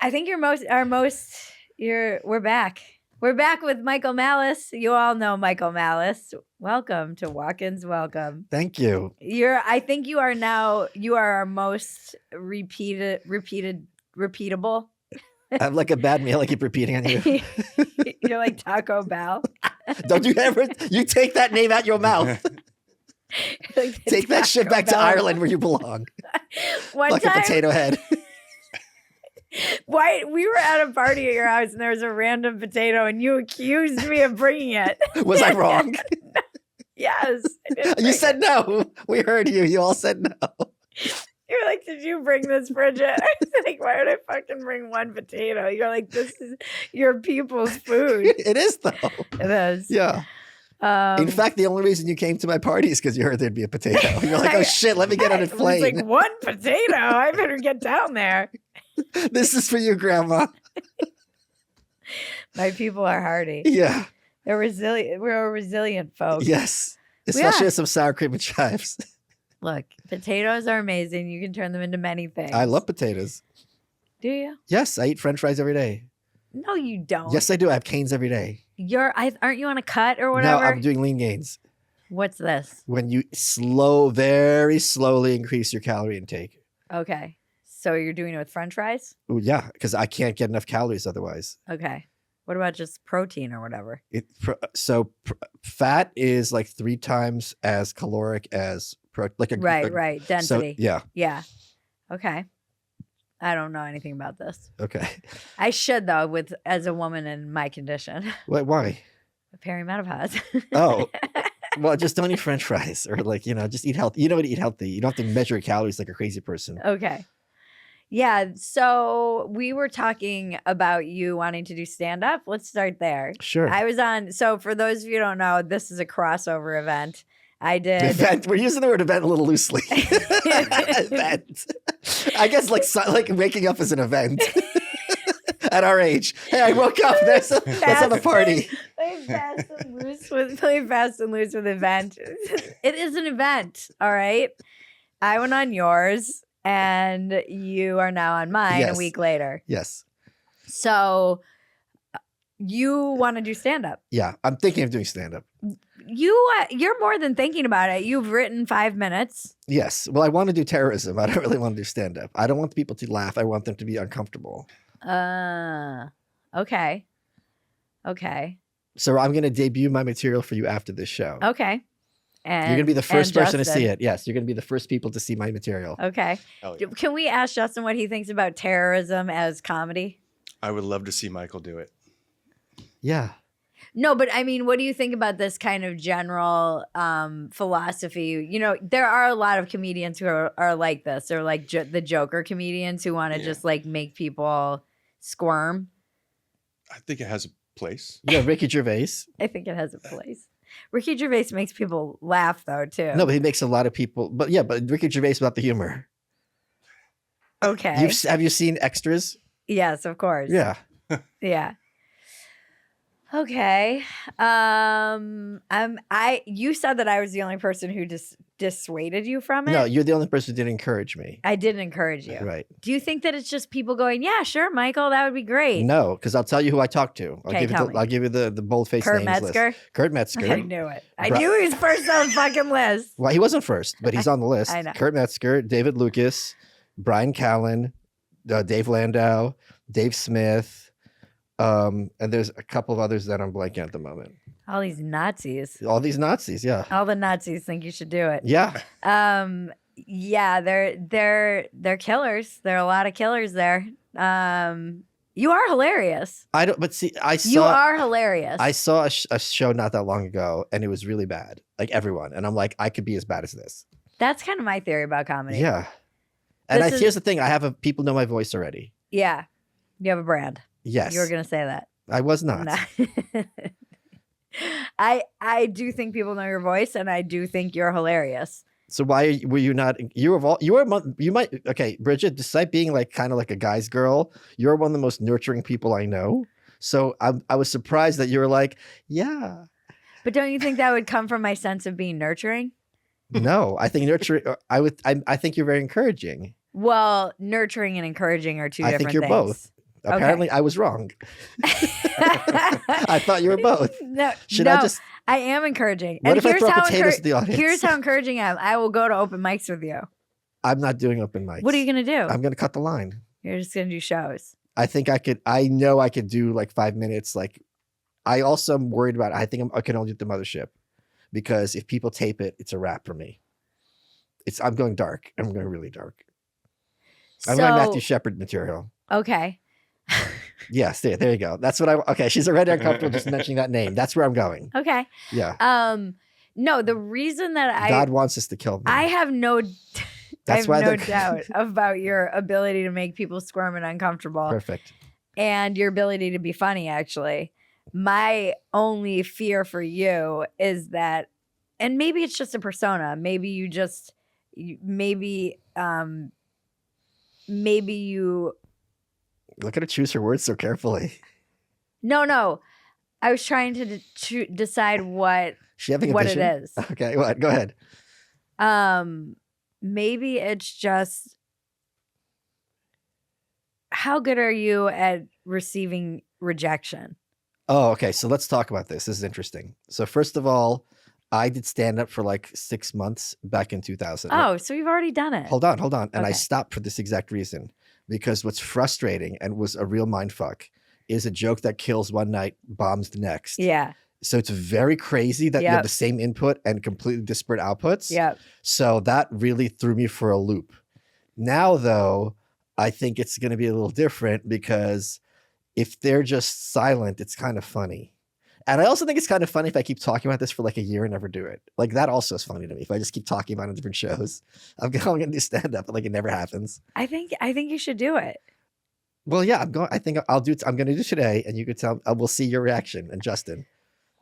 I think we're back. We're back with Michael Malice. You all know Michael Malice. Welcome to Walk-Ins Welcome. Thank you. I think you are our most repeatable. I have like a bad meal I keep repeating on you. You're like Taco Bell. Don't you ever, you take that name out your mouth. Like take that shit back to Ireland where you belong. Like a potato head. Why we were at a party at your house and there was a random potato and you accused me of bringing it. Was I wrong? Yes. You said no. We heard you. You all said no. You're like, did you bring this, Bridget? I was like, why would I fucking bring one potato? You're like, this is your people's food. It is though. It is. Yeah. In fact, the only reason you came to my party is because you heard there'd be a potato. You're like, oh shit, let me get on a plane. Like, one potato? I better get down there. This is for you, Grandma. My people are hardy. Yeah. They're resilient. We're a resilient folk. Yes. Especially with some sour cream and chives. Look, potatoes are amazing. You can turn them into many things. I love potatoes. Do you? Yes, I eat French fries every day. No, you don't. Yes, I do. I have canes every day. Aren't you on a cut or whatever? No, I'm doing lean gains. What's this? When you very slowly increase your calorie intake. Okay. So you're doing it with French fries? Ooh, yeah, because I can't get enough calories otherwise. Okay. What about just protein or whatever? Fat is like 3 times as caloric as right. Density. So, Yeah. Okay. I don't know anything about this. Okay. I should though, as a woman in my condition. Why? Perimenopause. Oh. Well, just don't eat French fries or just eat healthy. You know what to eat healthy. You don't have to measure your calories like a crazy person. Okay. Yeah. So we were talking about you wanting to do stand-up. Let's start there. Sure. I was on. So for those of you who don't know, this is a crossover event. I did. Event. We're using the word event a little loosely. Event. I guess like waking up is an event. At our age. Hey, I woke up. Let's have a party. Play fast and loose with event. It is an event. All right. I went on yours and you are now on mine a week later. Yes. So you want to do stand-up? Yeah, I'm thinking of doing stand-up. You're more than thinking about it. You've written 5 minutes. Yes. Well, I want to do terrorism. I don't really want to do stand-up. I don't want people to laugh. I want them to be uncomfortable. Okay. So I'm going to debut my material for you after this show. Okay. And you're going to be the first person to see it. Yes, you're going to be the first people to see my material. Okay. Yeah. Can we ask Justin what he thinks about terrorism as comedy? I would love to see Michael do it. Yeah. No, but I mean, what do you think about this kind of general philosophy? You know, there are a lot of comedians who are like this. They're like the Joker comedians who want to just like make people squirm. I think it has a place. Yeah, Ricky Gervais. I think it has a place. Ricky Gervais makes people laugh though too. No, but he makes a lot of people. But Ricky Gervais about the humor. Okay. Have you seen Extras? Yes, of course. Yeah. Yeah. Okay. You said that I was the only person who dissuaded you from it. No, you're the only person who didn't encourage me. I didn't encourage you. Right. Do you think that it's just people going, yeah, sure, Michael, that would be great? No, because I'll tell you who I talked to. I'll give you the bold-faced Kurt names Metzger? list. Kurt Metzger. I knew it. I knew he was first on the fucking list. Well, he wasn't first, but he's on the list. I know. Kurt Metzger, David Lucas, Brian Callen, Dave Landau, Dave Smith, and there's a couple of others that I'm blanking at the moment. All these Nazis. All these Nazis, yeah. All the Nazis think you should do it. Yeah. Yeah, they're killers. There are a lot of killers there. You are hilarious. You are hilarious. I saw a show not that long ago, and it was really bad. Like everyone, and I'm like, I could be as bad as this. That's kind of my theory about comedy. Yeah. And here's the thing: people know my voice already. Yeah, you have a brand. Yes. You were going to say that. I was not. I do think people know your voice, and I do think you're hilarious. So why were you not? Okay, Bridget. Despite being like kind of like a guy's girl, you're one of the most nurturing people I know. So I was surprised that you were like, yeah. But don't you think that would come from my sense of being nurturing? No, I think nurturing. I think you're very encouraging. Well, nurturing and encouraging are two different things. I think you're both. Apparently, I was wrong. I thought you were both. No, Should no, I just? I am encouraging. What And if I here's throw how potatoes at the audience? Here's how encouraging I am. I will go to open mics with you. I'm not doing open mics. What are you gonna do? I'm gonna cut the line. You're just gonna do shows. I think I could. I know I could do like 5 minutes. Like, I also am worried about. I think I can only do the mothership, because if people tape it, it's a wrap for me. I'm going dark. I'm going really dark. I'm going Matthew Shepard material. Okay. Yes, there you go. That's what okay, she's already uncomfortable just mentioning that name. That's where I'm going. Okay. Yeah. No, the reason that God wants us to kill them. I have no That's why no doubt about your ability to make people squirm and uncomfortable. Perfect. And your ability to be funny, actually. My only fear for you is that, and maybe it's just a persona. Maybe you just, maybe you. Look at her choose her words so carefully. No. I was trying to decide what it is. Okay, what? Go ahead. Maybe it's just, how good are you at receiving rejection? Oh, okay. So let's talk about this. This is interesting. So first of all, I did stand up for like 6 months back in 2000. Oh, so you've already done it. Hold on. And Okay. I stopped for this exact reason, because what's frustrating and was a real mindfuck is a joke that kills one night, bombs the next. Yeah. So it's very crazy that you have the same input and completely disparate outputs. Yeah. So that really threw me for a loop. Now, though, I think it's going to be a little different, because if they're just silent, it's kind of funny. And I also think it's kind of funny if I keep talking about this for like a year and never do it. Like, that also is funny to me. If I just keep talking about it in different shows, I'm going to do stand up, but like it never happens. I think you should do it. Well, yeah, I think I'll do. I'm going to do today, and you could tell. We'll see your reaction, and Justin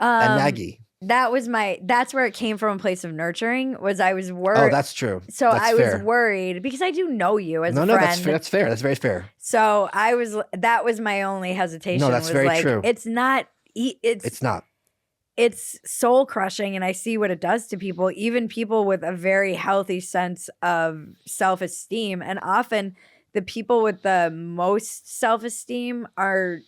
and Maggie. That's where it came from, a place of nurturing. Was I was worried. Oh, that's true. So that's I fair. was worried, because I do know you as a friend. No, that's fair. That's very fair. So that was my only hesitation. No, that's was very like, true. It's not. It's not. It's soul crushing, and I see what it does to people, even people with a very healthy sense of self-esteem. And often the people with the most self-esteem are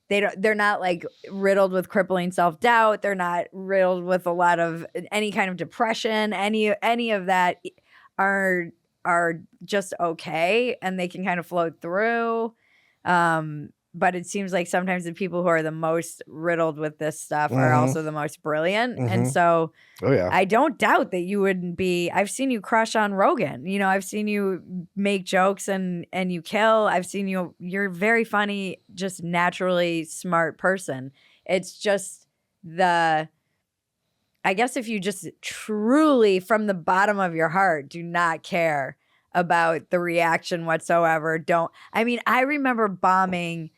they're not like riddled with crippling self-doubt. They're not riddled with a lot of any kind of depression. Any of that are just okay, and they can kind of float through. But it seems like sometimes the people who are the most riddled with this stuff are also the most brilliant. And so I don't doubt that you wouldn't be. I've seen you crush on Rogan. You know, I've seen you make jokes and you kill. I've seen you're very funny, just naturally smart person. It's just I guess if you just truly from the bottom of your heart do not care about the reaction whatsoever. I remember bombing.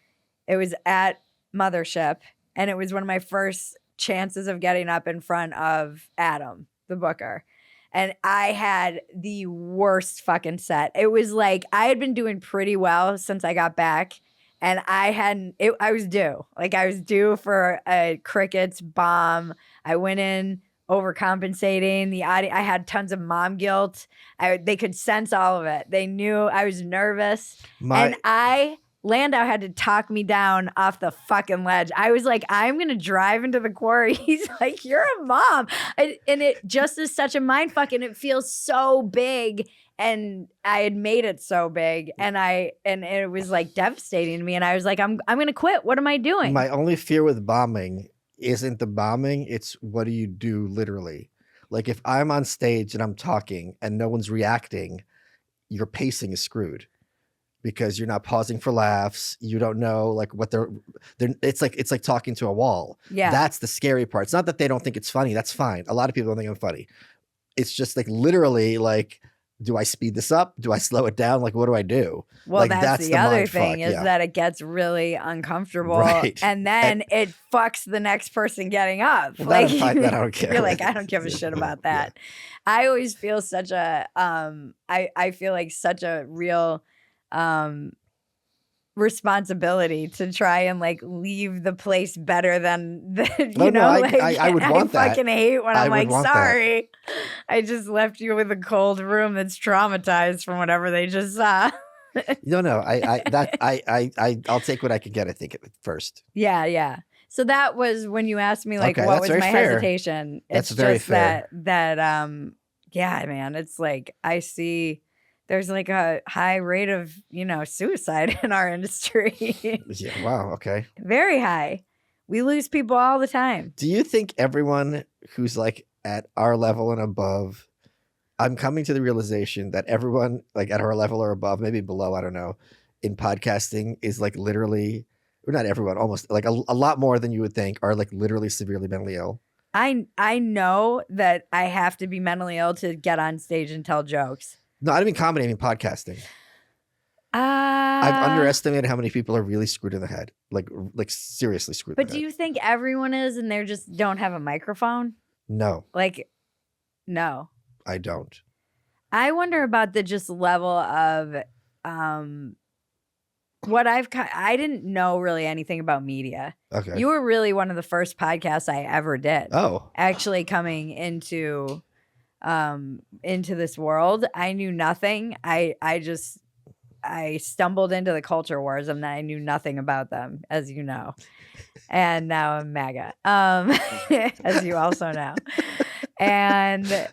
It was at Mothership, and it was one of my first chances of getting up in front of Adam, the booker. And I had the worst fucking set. It was like I had been doing pretty well since I got back, and I was due. Like, I was due for a crickets bomb. I went in overcompensating. The audience, I had tons of mom guilt. They could sense all of it. They knew I was nervous. Landau had to talk me down off the fucking ledge. I was like, I'm going to drive into the quarry. He's like, you're a mom. And it just is such a mindfuck, and it feels so big. And I had made it so big, and it was like devastating to me. And I was like, I'm going to quit. What am I doing? My only fear with bombing isn't the bombing. It's what do you do literally? Like, if I'm on stage and I'm talking and no one's reacting, your pacing is screwed. Because you're not pausing for laughs. You don't know like what they're it's like talking to a wall. Yeah. That's the scary part. It's not that they don't think it's funny. That's fine. A lot of people don't think I'm funny. It's just like literally like, do I speed this up? Do I slow it down? Like, what do I do? Well, like, that's the other thing is that it gets really uncomfortable. Right. And then it fucks the next person getting up. Well, like that I don't care. You're like, I don't give a shit about that. Yeah. I always feel such a I feel like such a real responsibility to try and like leave the place better than I would want that. I fucking hate when I'm like, sorry, that. I just left you with a cold room that's traumatized from whatever they just saw. No. I'll take what I can get. I think at first. Yeah. So that was when you asked me like Okay, what that's was my very fair. hesitation. That's It's very just fair. that yeah, man. It's like I see there's like a high rate of, suicide in our industry. Yeah. Wow. Okay. Very high. We lose people all the time. Do you think everyone who's like at our level and above, I'm coming to the realization that everyone like at our level or above, maybe below, I don't know, in podcasting is like literally, or not everyone, almost like a lot more than you would think are like literally severely mentally ill. I know that I have to be mentally ill to get on stage and tell jokes. No, I don't mean comedy, I mean podcasting. I've underestimated how many people are really screwed in the head, like seriously screwed. But do you think everyone is and they just don't have a microphone? No, Like, no. I don't. I wonder about the just level of what I didn't know really anything about media. Okay. You were really one of the first podcasts I ever did. Oh, Actually coming into this world. I knew nothing. I stumbled into the culture wars and I knew nothing about them, as you know. And now I'm MAGA, as you also know. And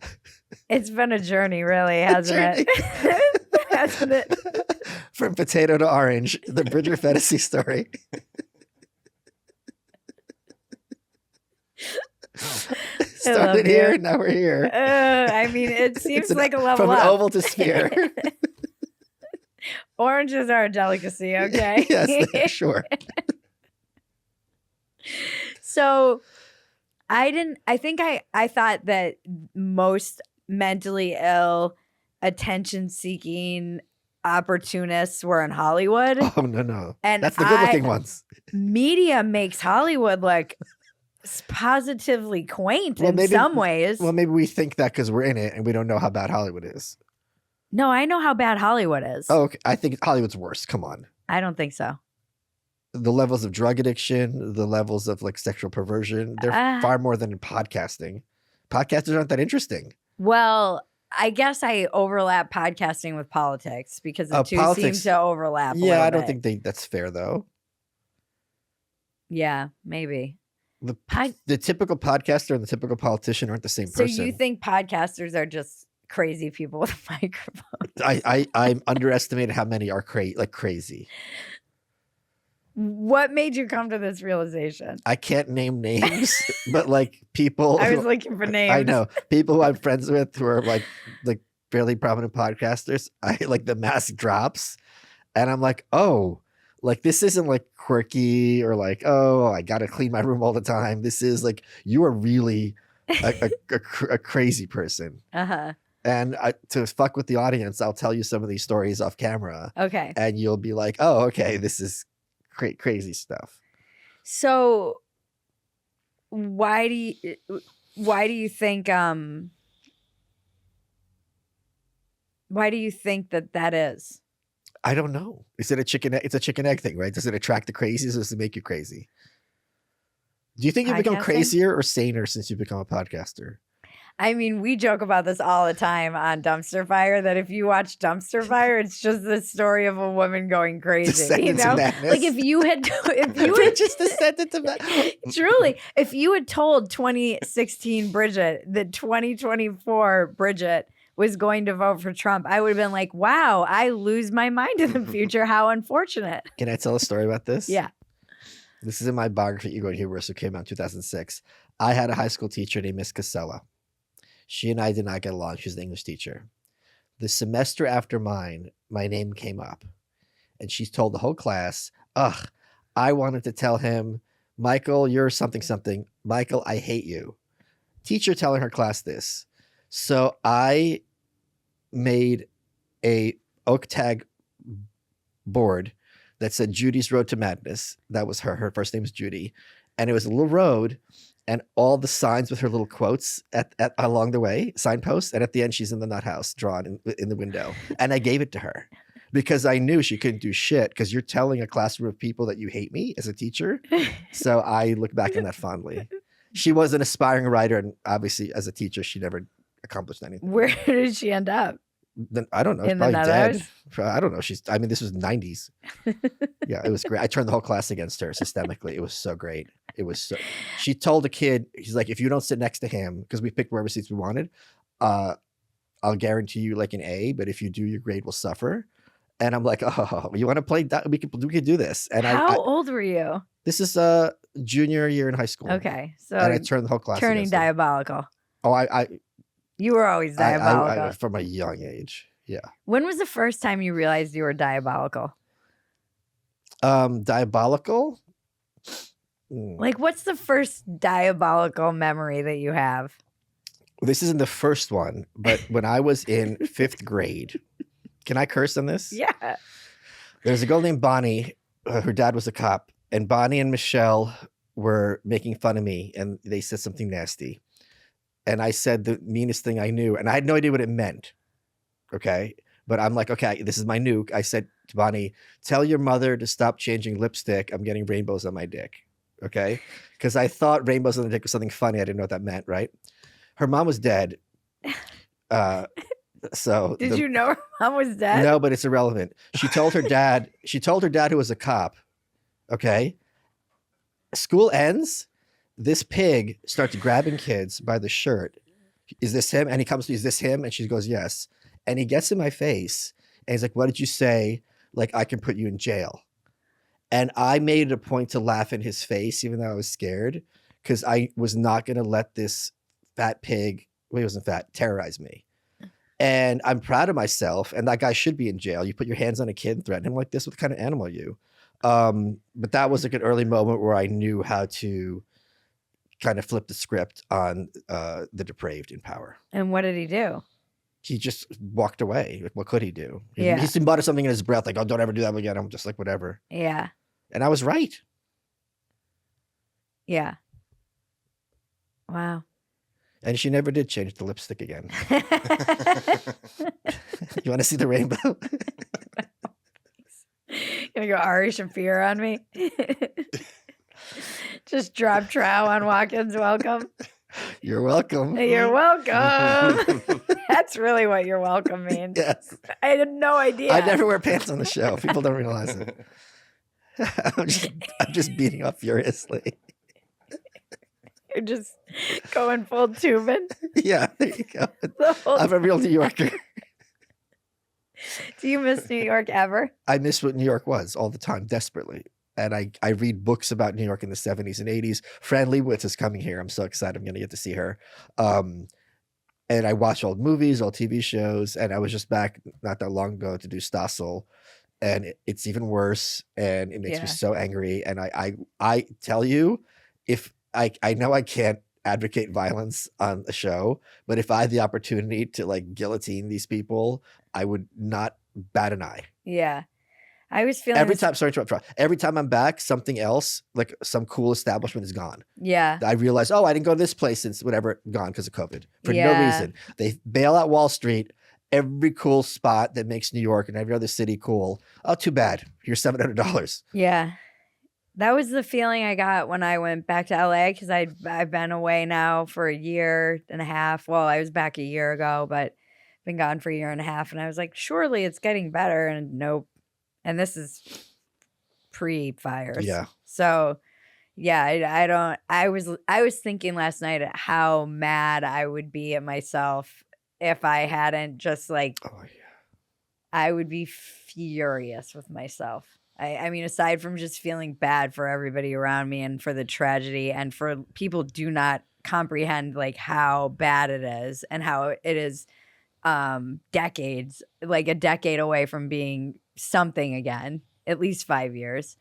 it's been a journey, really, hasn't it? Hasn't it? From potato to orange, the Bridget Phetasy story. Started here, now we're here. I mean, it seems like a level from up. From oval to sphere. Oranges are a delicacy, okay? Yes, sure. So I thought that most mentally ill, attention-seeking opportunists were in Hollywood. Oh, no. And that's the good-looking ones. Media makes Hollywood look positively quaint in some ways. Well, maybe we think that because we're in it and we don't know how bad Hollywood is. No, I know how bad Hollywood is. Oh, okay. I think Hollywood's worse. Come on. I don't think so. The levels of drug addiction, the levels of like sexual perversion, they're far more than in podcasting. Podcasters aren't that interesting. Well, I guess I overlap podcasting with politics because the two seem to overlap. Yeah, I don't think that's fair though. Yeah, maybe. The typical podcaster and the typical politician aren't the same person. So you think podcasters are just crazy people with microphones? I underestimated how many are crazy. What made you come to this realization? I can't name names, but like people. I was looking for names. I know people who I'm friends with who are like fairly prominent podcasters. I like the mask drops, and I'm like, oh, like this isn't like quirky or like, oh, I gotta clean my room all the time. This is like you are really a crazy person. Uh-huh. And to fuck with the audience, I'll tell you some of these stories off camera. Okay. And you'll be like, oh, okay, this is crazy stuff. So why do you think that is? I don't know. Is it it's a chicken egg thing, right? Does it attract the crazies or does it make you crazy? Do you think you've become crazier or saner since you've become a podcaster? I mean, we joke about this all the time on Dumpster Fire that if you watch Dumpster Fire, it's just the story of a woman going crazy. You know, like if you had just descended to madness. Truly, if you had told 2016 Bridget that 2024 Bridget was going to vote for Trump, I would have been like, wow, I lose my mind in the future. How unfortunate. Can I tell a story about this? Yeah. This is in my biography, Ego and Hubris, who came out in 2006. I had a high school teacher named Miss Casella. She and I did not get along. She was an English teacher. The semester after mine, my name came up. And she told the whole class, I wanted to tell him, Michael, you're something, something. Michael, I hate you. Teacher telling her class this. So I made a oak tag board that said Judy's Road to Madness. That was her. Her first name is Judy. And it was a little road and all the signs with her little quotes at along the way, signposts. And at the end, she's in the nut house drawn in the window. And I gave it to her because I knew she couldn't do shit because you're telling a classroom of people that you hate me as a teacher. So I look back on that fondly. She was an aspiring writer. And obviously, as a teacher, she never accomplished anything. Where did she end up? Then I don't know. She's In the probably dead. Netherlands? I don't know. This was 90s. Yeah, it was great. I turned the whole class against her systemically. It was so great. She told a kid, he's like, if you don't sit next to him, because we picked wherever seats we wanted, I'll guarantee you like an A, but if you do, your grade will suffer. And I'm like, oh, you want to play that? We could do this. And How old were you? This is junior year in high school. Okay, so and I turned the whole class turning against her. diabolical. Oh, You were always diabolical. from a young age. Yeah. When was the first time you realized you were diabolical? Diabolical? Like, what's the first diabolical memory that you have? This isn't the first one, but when I was in 5th grade, can I curse on this? Yeah. There's a girl named Bonnie. Her dad was a cop, and Bonnie and Michelle were making fun of me, and they said something nasty. And I said the meanest thing I knew, and I had no idea what it meant. Okay. But I'm like, okay, this is my nuke. I said to Bonnie, tell your mother to stop changing lipstick. I'm getting rainbows on my dick. Okay. Because I thought rainbows on the dick was something funny. I didn't know what that meant, right? Her mom was dead. So Did you know her mom was dead? No, but it's irrelevant. She told her dad who was a cop. Okay. School ends. This pig starts grabbing kids by the shirt. Is this him? And he comes to, is this him? And she goes, yes. And he gets in my face and he's like, what did you say? Like, I can put you in jail. And I made it a point to laugh in his face, even though I was scared, because I was not going to let this fat pig, well, he wasn't fat, terrorize me. And I'm proud of myself. And that guy should be in jail. You put your hands on a kid and threaten him like this. What kind of animal are you? But that was like an early moment where I knew how to kind of flip the script on the depraved in power. And what did he do? He just walked away. Like, what could he do? Yeah. He muttered something in his breath, like, oh, don't ever do that again. I'm just like, whatever. Yeah. And I was right. Yeah. Wow. And she never did change the lipstick again. You want to see the rainbow? Gonna go Ari Shafir on me? Just drop trow on Watkins. Welcome. You're welcome. You're welcome. That's really what you're welcome means. Yes. I had no idea. I never wear pants on the show. People don't realize it. I'm just beating up furiously. You're just going full tubing. Yeah, there you go. The whole I'm a real New Yorker. Do you miss New York ever? I miss what New York was all the time, desperately. And I read books about New York in the 70s and 80s. Fran Lebowitz is coming here. I'm so excited. I'm going to get to see her. And I watch old movies, old TV shows. And I was just back not that long ago to do Stossel. And it's even worse. And it makes me so angry. And I tell you, if I know I can't advocate violence on the show, but if I had the opportunity to like guillotine these people, I would not bat an eye. Yeah. I was feeling every time I'm back, something else, like some cool establishment is gone. Yeah. I realize, oh, I didn't go to this place since whatever, gone because of COVID for no reason. They bail out Wall Street, every cool spot that makes New York and every other city cool. Oh, too bad. Here's $700. Yeah. That was the feeling I got when I went back to LA because I've been away now for a year and a half. Well, I was back a year ago, but been gone for a year and a half. And I was like, surely it's getting better. And nope. And this is pre-fires. Yeah. So yeah, I was thinking last night at how mad I would be at myself if I hadn't just like, I would be furious with myself. I mean, aside from just feeling bad for everybody around me and for the tragedy and for people do not comprehend like how bad it is and how it is decades, like a decade away from being something again, at least 5 years,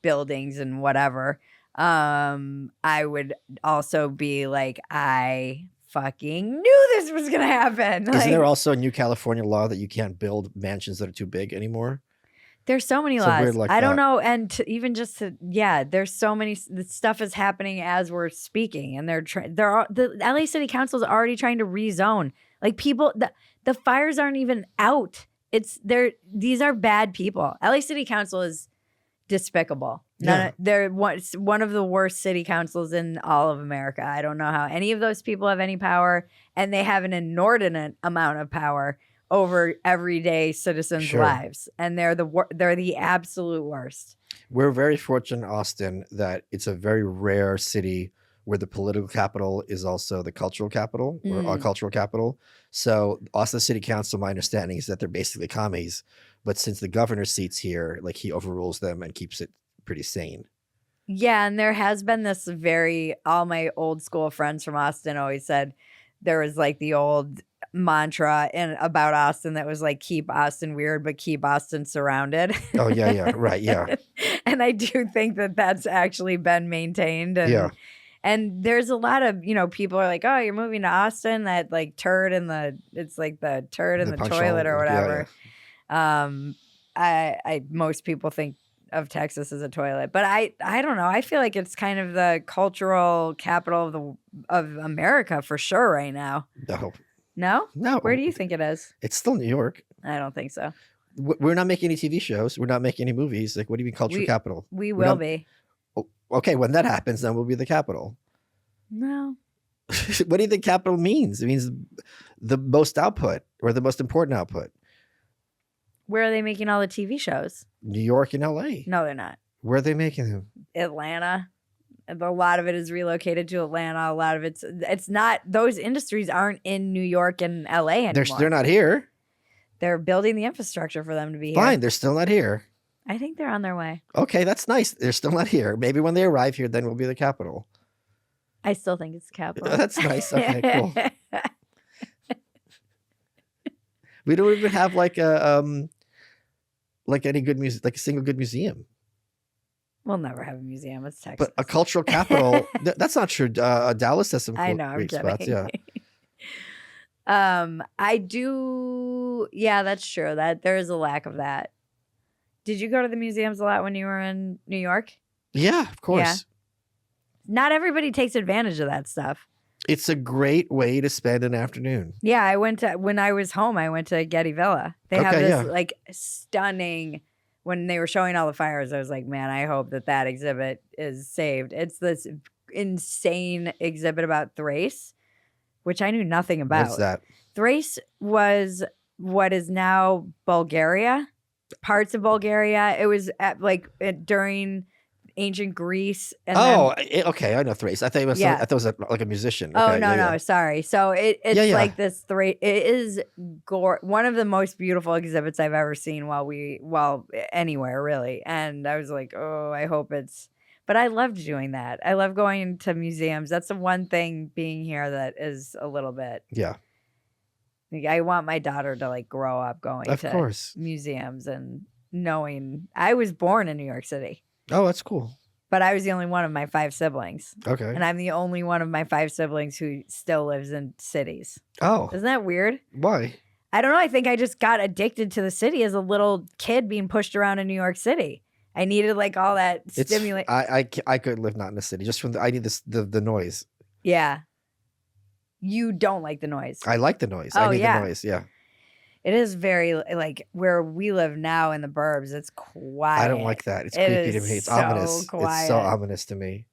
buildings and whatever. I would also be like, I fucking knew this was going to happen. Isn't there also a new California law that you can't build mansions that are too big anymore? There's so many laws. Like I don't know. And there's so many, the stuff is happening as we're speaking and the LA City Council is already trying to rezone. Like people, the fires aren't even out. These are bad people. LA City Council is despicable. Yeah. They're one of the worst city councils in all of America. I don't know how any of those people have any power, and they have an inordinate amount of power over everyday citizens' Sure. lives, and they're the absolute worst. We're very fortunate in Austin that it's a very rare city where the political capital is also the cultural capital or our cultural capital. So Austin City Council, my understanding is that they're basically commies, but since the governor's seat's here, like he overrules them and keeps it pretty sane. Yeah, and there has been this all my old school friends from Austin always said there was like the old mantra about Austin that was like, keep Austin weird, but keep Austin surrounded. Oh, yeah, right, yeah. And I do think that that's actually been maintained. And, Yeah. and there's a lot of, people are like, oh, you're moving to Austin, that like turd in the toilet or whatever. I most people think of Texas as a toilet, but I don't know. I feel like it's kind of the cultural capital of America for sure right now. No? Where do you think it is? It's still New York. I don't think so. We're not making any TV shows. We're not making any movies. Like, what do you mean cultural capital? We will be. Okay, when that happens, then we'll be the capital. No. What do you think capital means? It means the most output or the most important output. Where are they making all the TV shows? New York and LA. No, they're not. Where are they making them? Atlanta. A lot of it is relocated to Atlanta. A lot of it's not, those industries aren't in New York and LA anymore. They're not here. They're building the infrastructure for them to be here. Fine, they're still not here. I think they're on their way. Okay, that's nice. They're still not here. Maybe when they arrive here, then we'll be the capital. I still think it's the capital. That's nice. Okay, cool. We don't even have like a any good music, like a single good museum. We'll never have a museum. It's Texas. But a cultural capital, that's not true. Dallas has some cool, great spots. Yeah. I do. Yeah, that's true. That there is a lack of that. Did you go to the museums a lot when you were in New York? Yeah, of course. Yeah. Not everybody takes advantage of that stuff. It's a great way to spend an afternoon. Yeah, when I was home, I went to Getty Villa. They have this like stunning, when they were showing all the fires, I was like, man, I hope that exhibit is saved. It's this insane exhibit about Thrace, which I knew nothing about. What's that? Thrace was what is now Bulgaria, parts of Bulgaria. It was during ancient Greece. And okay, I know Thrace. I thought it was I thought it was like a musician. Okay, no, sorry. So it's like this Thrace. It is one of the most beautiful exhibits I've ever seen while anywhere really. And I was like, oh, I hope it's. But I loved doing that. I love going to museums. That's the one thing being here that is a little bit. Yeah. I want my daughter to like grow up going to museums and knowing I was born in New York City. Oh, that's cool. But I was the only one of my 5 siblings. Okay. And I'm the only one of my 5 siblings who still lives in cities. Oh. Isn't that weird? Why? I don't know. I think I just got addicted to the city as a little kid being pushed around in New York City. I needed like all that stimulation. I could live not in the city. Just I need the noise. Yeah. You don't like the noise. I like the noise. Oh, I need the noise. Yeah. It is very like where we live now in the burbs. It's quiet. I don't like that. It's creepy to me. It's ominous. Quiet. It's so ominous to me.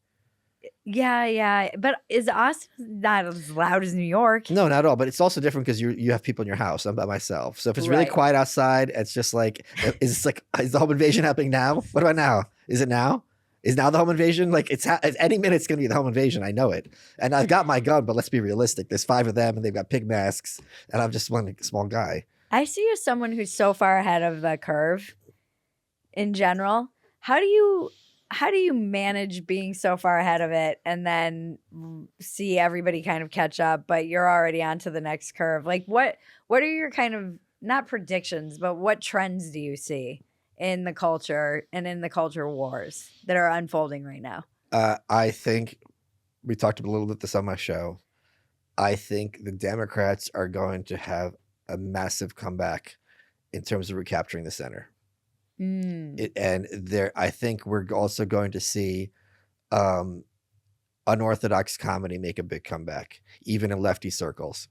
Yeah. But is Austin not as loud as New York? No, not at all. But it's also different because you have people in your house. I'm by myself. So if it's really quiet outside, it's just like, is the home invasion happening now? What about now? Is it now? Is now the home invasion? Like any minute it's going to be the home invasion. I know it. And I've got my gun, but let's be realistic. There's 5 of them and they've got pig masks. And I'm just one small guy. I see you as someone who's so far ahead of the curve in general. How do you manage being so far ahead of it and then see everybody kind of catch up, but you're already on to the next curve? Like what are your kind of, not predictions, but what trends do you see in the culture and in the culture wars that are unfolding right now? I think we talked a little bit this on my show. I think the Democrats are going to have a massive comeback in terms of recapturing the center. I think we're also going to see unorthodox comedy make a big comeback, even in lefty circles.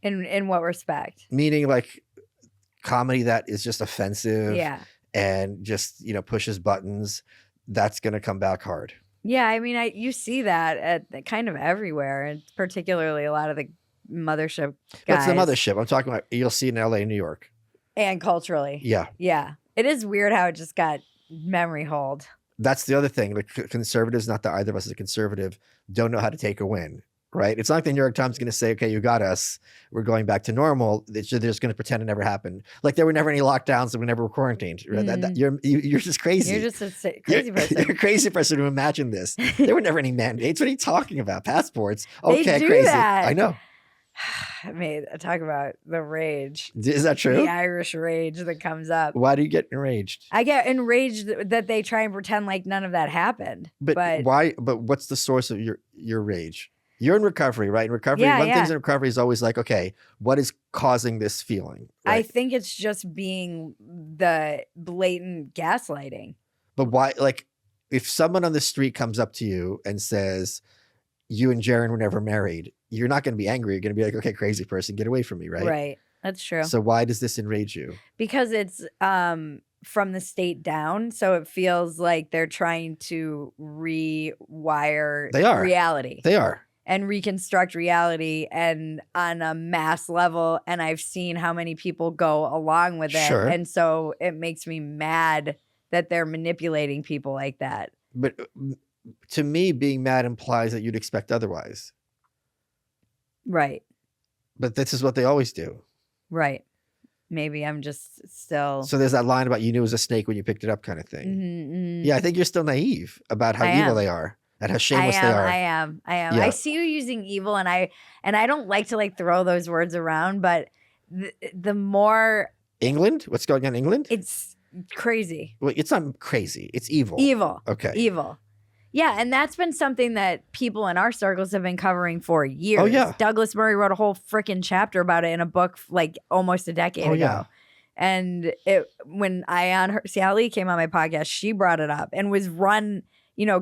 In what respect? Meaning like comedy that is just offensive and just, pushes buttons, that's going to come back hard. Yeah, I mean, you see that at kind of everywhere, and particularly a lot of the mothership guys. That's the mothership. I'm talking about, you'll see in LA and New York. And culturally. Yeah. Yeah. It is weird how it just got memory hold. That's the other thing. Like conservatives, not that either of us is a conservative, don't know how to take a win, right? It's not like the New York Times is going to say, okay, you got us. We're going back to normal. They're just going to pretend it never happened. Like there were never any lockdowns and we never were quarantined. Right? You're just crazy. You're just a crazy person. You're a crazy person to imagine this. There were never any mandates. What are you talking about? Passports. They Okay, do crazy. that. I know. I mean, talk about the rage. Is that true? The Irish rage that comes up. Why do you get enraged? I get enraged that they try and pretend like none of that happened. But why? But what's the source of your rage? You're in recovery, right? In recovery, one thing in recovery is always like, okay, what is causing this feeling? Right? I think it's just being the blatant gaslighting. But why? Like, if someone on the street comes up to you and says, you and Jaren were never married, you're not going to be angry. You're going to be like, okay, crazy person, get away from me, right? Right. That's true. So why does this enrage you? Because it's from the state down. So it feels like they're trying to rewire reality. They are. And reconstruct reality and on a mass level. And I've seen how many people go along with it. Sure. And so it makes me mad that they're manipulating people like that. But to me, being mad implies that you'd expect otherwise. Right. But this is what they always do. Right. Maybe I'm just still. So there's that line about you knew it was a snake when you picked it up kind of thing. Mm-hmm, mm-hmm. Yeah, I think you're still naive about how evil they are and how shameless they are. I am. Yeah. I see you using evil, and I don't like to like throw those words around, but the more England? What's going on in England? It's crazy. Well, it's not crazy. It's evil. Evil. Okay. Evil. Yeah, and that's been something that people in our circles have been covering for years. Oh, yeah. Douglas Murray wrote a whole freaking chapter about it in a book like almost a decade ago. Yeah. And when Sally came on my podcast, she brought it up and was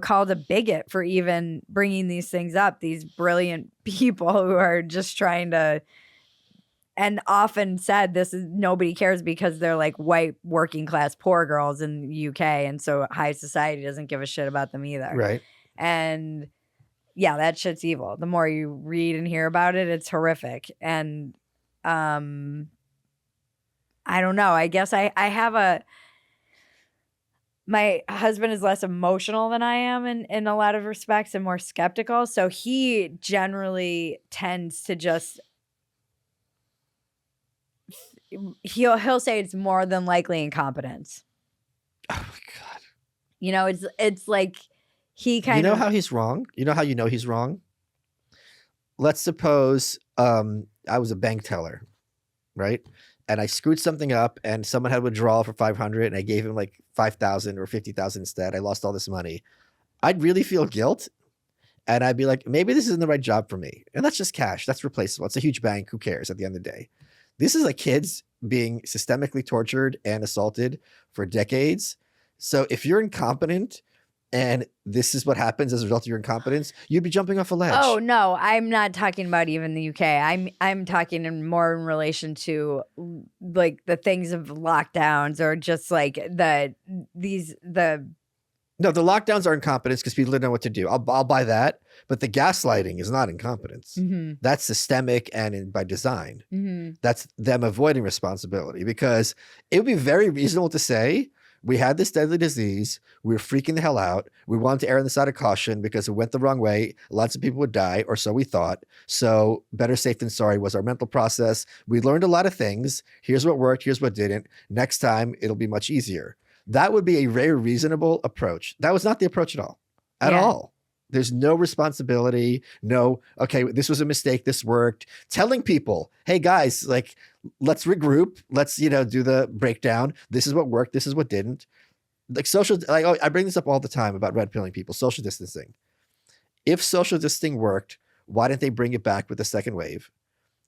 called a bigot for even bringing these things up. These brilliant people who are just trying to, and often said this is nobody cares because they're like white working class poor girls in the UK, and so high society doesn't give a shit about them either. Right. And yeah, that shit's evil. The more you read and hear about it, it's horrific. And I don't know. I guess I have my husband is less emotional than I am in a lot of respects and more skeptical. So he generally tends to just he'll say it's more than likely incompetence. Oh my God. It's like he kind of. You know how he's wrong? You know how you know he's wrong? Let's suppose I was a bank teller, right? And I screwed something up and someone had a withdrawal for 500 and I gave him like 5,000 or 50,000 instead. I lost all this money. I'd really feel guilt. And I'd be like, maybe this isn't the right job for me. And that's just cash. That's replaceable. It's a huge bank. Who cares at the end of the day? This is like kids being systemically tortured and assaulted for decades. So if you're incompetent and this is what happens as a result of your incompetence, you'd be jumping off a ledge. Oh no, I'm not talking about even the UK. I'm talking more in relation to like the things of lockdowns or just like No, the lockdowns are incompetence because people didn't know what to do. I'll buy that. But the gaslighting is not incompetence. Mm-hmm. That's systemic and by design. Mm-hmm. That's them avoiding responsibility because it would be very reasonable to say, we had this deadly disease. We were freaking the hell out. We wanted to err on the side of caution because it went the wrong way. Lots of people would die, or so we thought. So better safe than sorry was our mental process. We learned a lot of things. Here's what worked. Here's what didn't. Next time, it'll be much easier. That would be a very reasonable approach. That was not the approach at all. At all. There's no responsibility. No, okay, this was a mistake. This worked. Telling people, hey guys, like, let's regroup. Let's, do the breakdown. This is what worked. This is what didn't. Like I bring this up all the time about red pilling people, social distancing. If social distancing worked, why didn't they bring it back with the second wave?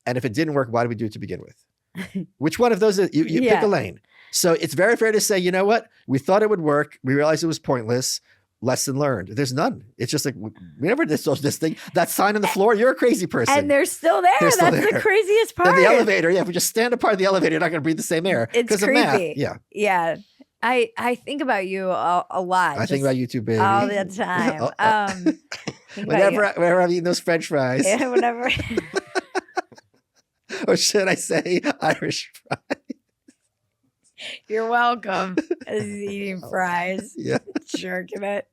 And if it didn't work, why did we do it to begin with? Which one of those, you pick a lane. So it's very fair to say, you know what? We thought it would work. We realized it was pointless. Lesson learned. There's none. It's just like, we never did social distancing. That sign on the floor, you're a crazy person. And they're still there. That's the craziest part. And the elevator, if we just stand apart in the elevator, you're not going to breathe the same air. It's creepy. Of math. Yeah. Yeah. I think about you a lot. I think about you too, baby. all the time. Think about you. whenever I'm eating those French fries, Yeah, whenever. or should I say Irish fries? You're welcome. As he's eating fries, Yeah, jerking it.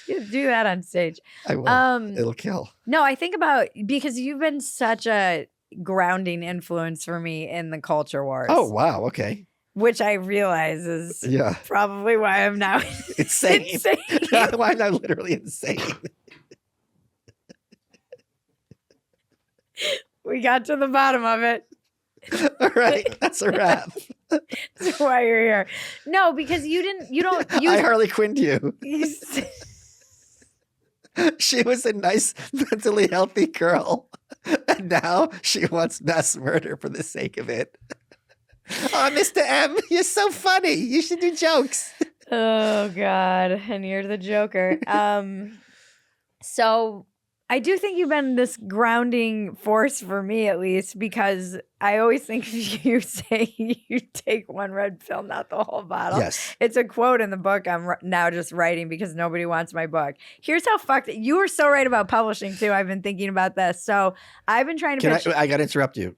You do that on stage. I will. It'll kill. No, I think about because you've been such a grounding influence for me in the culture wars. Oh wow, okay. Which I realize is Yeah, probably why I'm now insane. insane. Why am I literally insane? We got to the bottom of it. All right, that's a wrap. That's why you're here. No, because you don't. I Harley Quinned you. You She was a nice, mentally healthy girl. And now she wants mass murder for the sake of it. Oh, Mr. M, you're so funny. You should do jokes. Oh God, and you're the Joker. So I do think you've been this grounding force for me, at least, because I always think you say you take one red pill, not the whole bottle. Yes. It's a quote in the book I'm now just writing because nobody wants my book. Here's how fucked you were so right about publishing too. I've been thinking about this. So I've been trying to pitch. I got to interrupt you.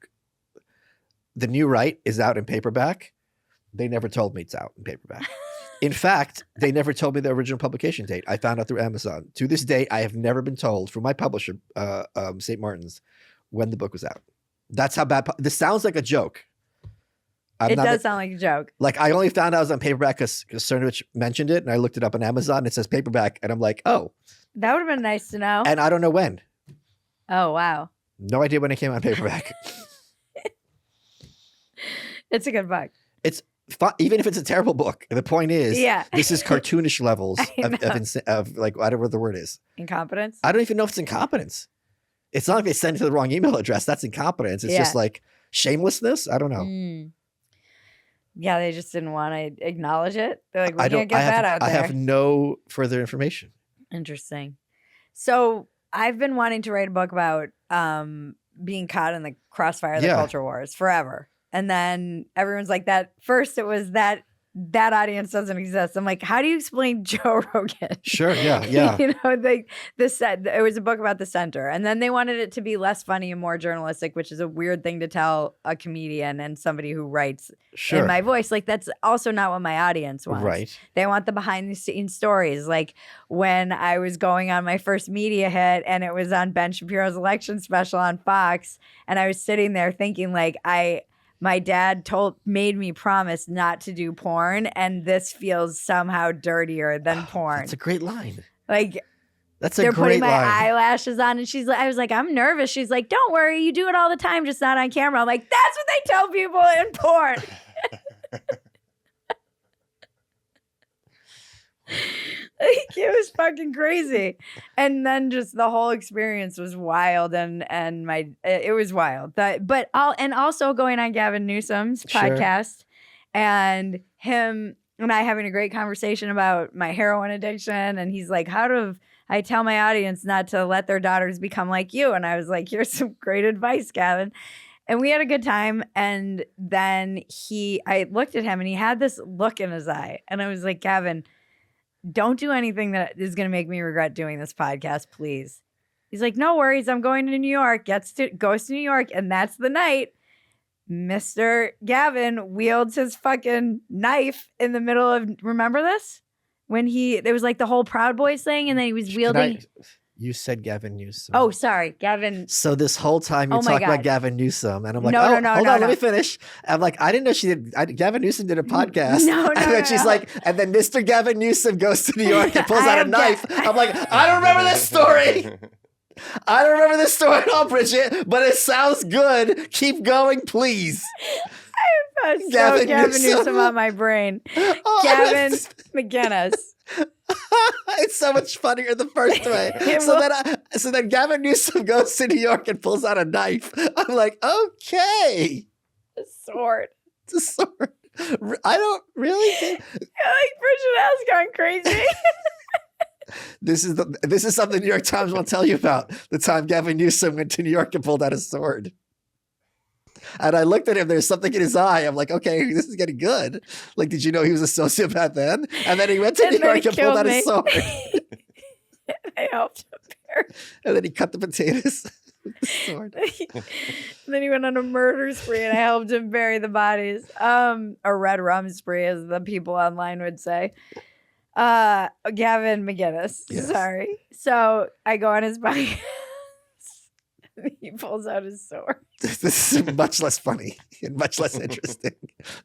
The new right is out in paperback. They never told me it's out in paperback. In fact, they never told me the original publication date. I found out through Amazon. To this day, I have never been told from my publisher, St. Martin's, when the book was out. That's how bad. This sounds like a joke. It does sound like a joke. Like I only found out it was on paperback because Cernovich mentioned it, and I looked it up on Amazon. And it says paperback, and I'm like, oh, that would have been nice to know. And I don't know when. Oh wow. No idea when it came out on paperback. It's a good book. It's fun, even if it's a terrible book. The point is, this is cartoonish levels of like whatever the word is. Incompetence. I don't even know if it's incompetence. It's not like they send it to the wrong email address. That's incompetence. It's just like shamelessness. I don't know. Yeah, they just didn't want to acknowledge it. They're like, we can't get that out there. I have no further information. Interesting. So I've been wanting to write a book about being caught in the crossfire of the culture wars forever. And then everyone's like that. First, it was that audience doesn't exist. I'm like, how do you explain Joe Rogan? Sure, yeah. You know, it was a book about the center. And then they wanted it to be less funny and more journalistic, which is a weird thing to tell a comedian and somebody who writes in my voice. Like, that's also not what my audience wants. Right. They want the behind the scenes stories. Like when I was going on my first media hit and it was on Ben Shapiro's election special on Fox, and I was sitting there thinking like, my dad made me promise not to do porn, and this feels somehow dirtier than porn. That's a great line. Like, that's a they're great putting my line. eyelashes on, and I was like, I'm nervous. She's like, don't worry, you do it all the time, just not on camera. I'm like, that's what they tell people in porn. Like, it was fucking crazy. And then just the whole experience was wild, and it was wild. Also going on Gavin Newsom's podcast and him and I having a great conversation about my heroin addiction, and he's like, how do I tell my audience not to let their daughters become like you? And I was like, here's some great advice, Gavin. And we had a good time. And then I looked at him and he had this look in his eye, and I was like, Gavin, don't do anything that is going to make me regret doing this podcast, please. He's like, no worries. I'm going to New York. Goes to New York. And that's the night Mr. Gavin wields his fucking knife in the middle of, remember this? When there was like the whole Proud Boys thing, and then he was wielding. You said Gavin Newsom. Oh, sorry, Gavin. So this whole time you talk about Gavin Newsom, and I'm like, hold on, let me finish. I'm like, I didn't know she did. Gavin Newsom did a podcast. And then she's like, and then Mr. Gavin Newsom goes to New York and pulls out a knife. I'm like, I don't remember this story. I don't remember this story at all, Bridget, but it sounds good. Keep going, please. I have Gavin Newsom on my brain. Gavin McGinnis. It's so much funnier the first way. So then Gavin Newsom goes to New York and pulls out a knife. I'm like, okay. A sword. It's a sword. I don't really think. Like Bridget has gone crazy. This is something the New York Times won't tell you about. The time Gavin Newsom went to New York and pulled out a sword. And I looked at him. There's something in his eye. I'm like, okay, this is getting good. Like, did you know he was a sociopath then? And then he went to New York and pulled out his sword. I helped him bear. And then he cut the potatoes with the sword. Then he went on a murder spree, and I helped him bury the bodies. A red rum spree, as the people online would say. Gavin McGinnis. Yes. Sorry. So I go on his bike. He pulls out his sword. This is much less funny and much less interesting.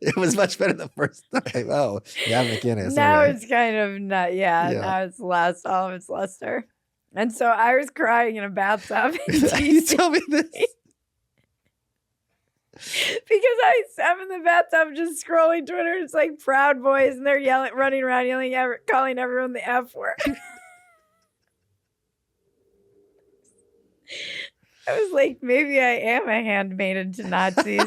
It was much better the first time. Oh, yeah, McGinnis. Now okay. it's kind of not. Yeah. Now it's lost all of its luster. And so I was crying in a bathtub. You tell me this. Because I'm in the bathtub just scrolling Twitter. It's like Proud Boys, and they're running around yelling, calling everyone the F word. I was like, maybe I am a handmaiden to Nazis.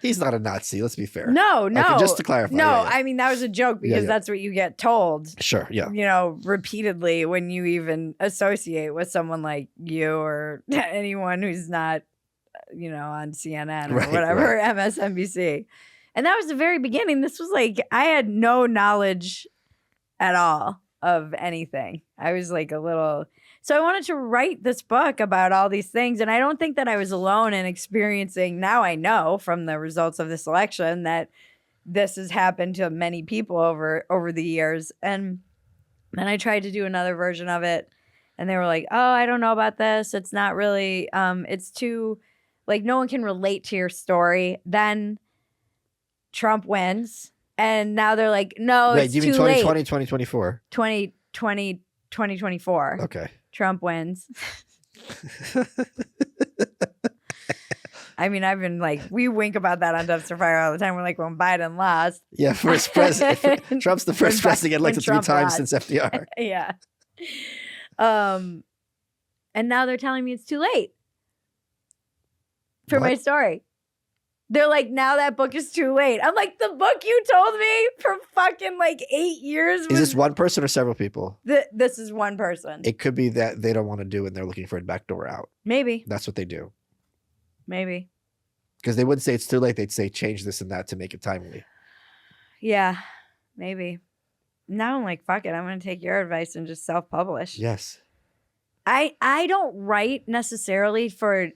He's not a Nazi. Let's be fair. No. Okay, just to clarify. No, yeah, yeah. I mean, that was a joke because that's what you get told. Sure, yeah. Repeatedly when you even associate with someone like you or anyone who's not, on CNN or whatever, MSNBC. And that was the very beginning. This was like, I had no knowledge at all of anything. I was like so I wanted to write this book about all these things. And I don't think that I was alone in experiencing, now I know from the results of this election that this has happened to many people over the years. And then I tried to do another version of it. And they were like, oh, I don't know about this. It's not really, it's too, like, no one can relate to your story. Then Trump wins. And now they're like, no, Wait, it's you mean too 2020, late. 2024? 2024. Okay. Trump wins. I mean, I've been like, we wink about that on Dumpster Fire all the time. We're like, when Biden lost. Yeah, first president. Trump's the first president elected 3 times since FDR. Yeah. And now they're telling me it's too late for my story. They're like, now that book is too late. I'm like, the book you told me for fucking like 8 years. Is this one person or several people? This is one person. It could be that they don't want to do it and they're looking for a backdoor out. Maybe. That's what they do. Maybe. Because they wouldn't say it's too late. They'd say change this and that to make it timely. Yeah, maybe. Now I'm like, fuck it. I'm going to take your advice and just self-publish. Yes. I don't write necessarily for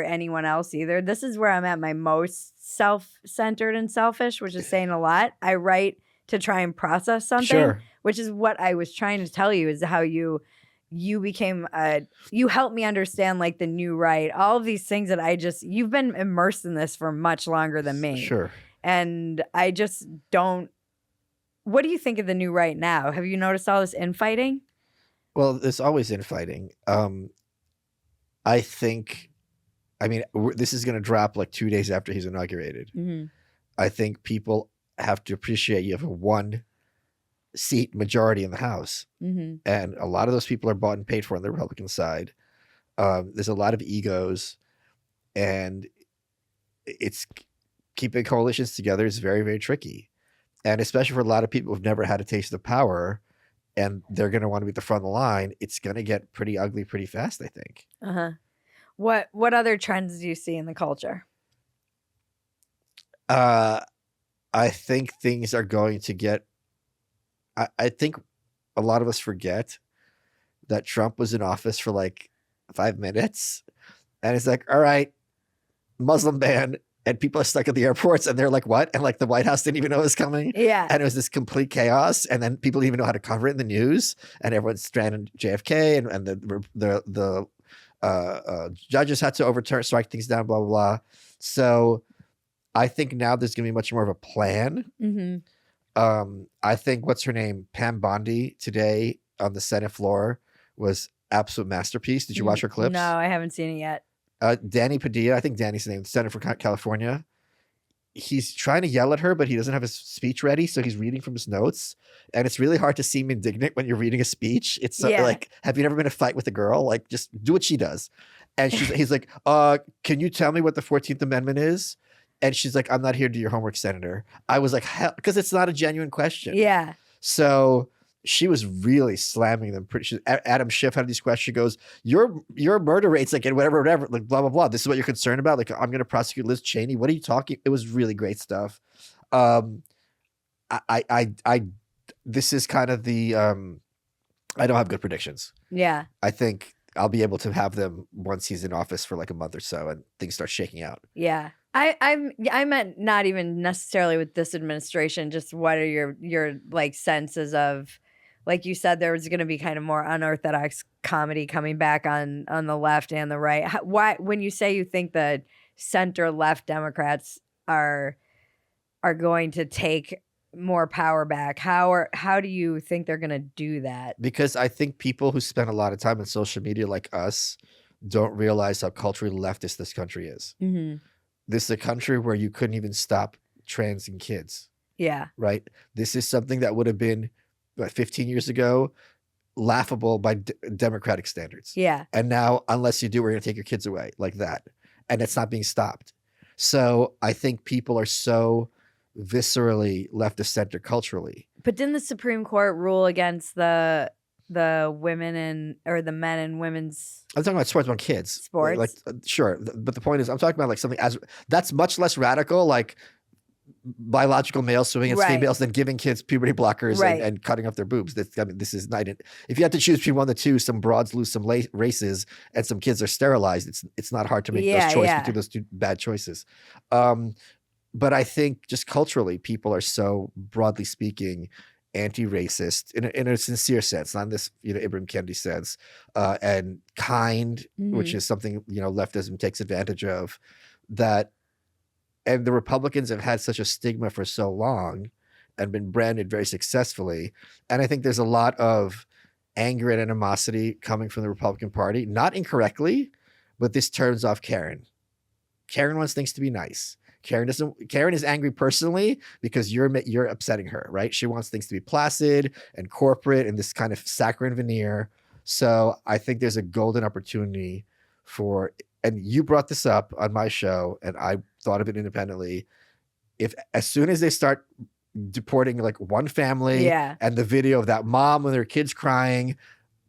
anyone else either. This is where I'm at my most self-centered and selfish, which is saying a lot. I write to try and process something, which is what I was trying to tell you, is how you became you helped me understand like the new right, all of these things that you've been immersed in this for much longer than me. Sure. And I just don't. What do you think of the new right now? Have you noticed all this infighting? Well, there's always infighting. I think, this is going to drop like 2 days after he's inaugurated. Mm-hmm. I think people have to appreciate you have a 1-seat majority in the House. Mm-hmm. And a lot of those people are bought and paid for on the Republican side. There's a lot of egos, and it's keeping coalitions together is very, very tricky. And especially for a lot of people who've never had a taste of power, and they're going to want to be at the front of the line, it's going to get pretty ugly pretty fast, I think. Uh-huh. What other trends do you see in the culture? I think things are going to get... I think a lot of us forget that Trump was in office for like 5 minutes. And it's like, all right, Muslim ban. And people are stuck at the airports and they're like, what? And like the White House didn't even know it was coming. Yeah. And it was this complete chaos. And then people didn't even know how to cover it in the news. And everyone's stranded JFK and the judges had to strike things down, blah, blah, blah. So I think now there's going to be much more of a plan. Mm-hmm. I think, what's her name? Pam Bondi today on the Senate floor was absolute masterpiece. Did you watch her clips? No, I haven't seen it yet. Danny Padilla, I think Danny's the name, Senator for California. He's trying to yell at her, but he doesn't have his speech ready, so he's reading from his notes. And it's really hard to seem indignant when you're reading a speech. It's like, have you never been in a fight with a girl? Like, just do what she does. And he's like, can you tell me what the 14th Amendment is? And she's like, I'm not here to do your homework, Senator. I was like, hell, because it's not a genuine question. Yeah. So she was really slamming them. Adam Schiff had these questions. She goes, your murder rate's like whatever, like blah, blah, blah. This is what you're concerned about. Like, I'm going to prosecute Liz Cheney. What are you talking? It was really great stuff. This is kind of the, I don't have good predictions. Yeah. I think I'll be able to have them once he's in office for like a month or so and things start shaking out. Yeah. I meant not even necessarily with this administration, just what are your like senses of, like you said, there was going to be kind of more unorthodox comedy coming back on the left and the right. Why, when you say you think the center left Democrats are going to take more power back, how do you think they're going to do that? Because I think people who spend a lot of time on social media like us don't realize how culturally leftist this country is. Mm-hmm. This is a country where you couldn't even stop transing kids. Yeah. Right? This is something that would have been 15 years ago laughable by democratic standards. Yeah. And now, unless you do, we're going to take your kids away like that. And it's not being stopped. So I think people are so viscerally left of center culturally. But didn't the Supreme Court rule against the women or the men and women's? I'm talking about sports on kids. Sports? Like sure. But the point is, I'm talking about like something that's much less radical, like biological males swimming against females than giving kids puberty blockers and cutting off their boobs. This is not. If you had to choose between one of the two, some broads lose some races and some kids are sterilized. It's not hard to make those choices between those two bad choices. But I think just culturally, people are so, broadly speaking, anti-racist in a sincere sense, not in this Ibram Kendi sense, and kind, which is something leftism takes advantage of. That, and the Republicans have had such a stigma for so long, and been branded very successfully. And I think there's a lot of anger and animosity coming from the Republican Party, not incorrectly, but this turns off Karen. Karen wants things to be nice. Karen is angry personally because you're upsetting her, right? She wants things to be placid and corporate and this kind of saccharine veneer. So I think there's a golden opportunity for, and you brought this up on my show and I thought of it independently. If as soon as they start deporting like one family and the video of that mom and their kids crying,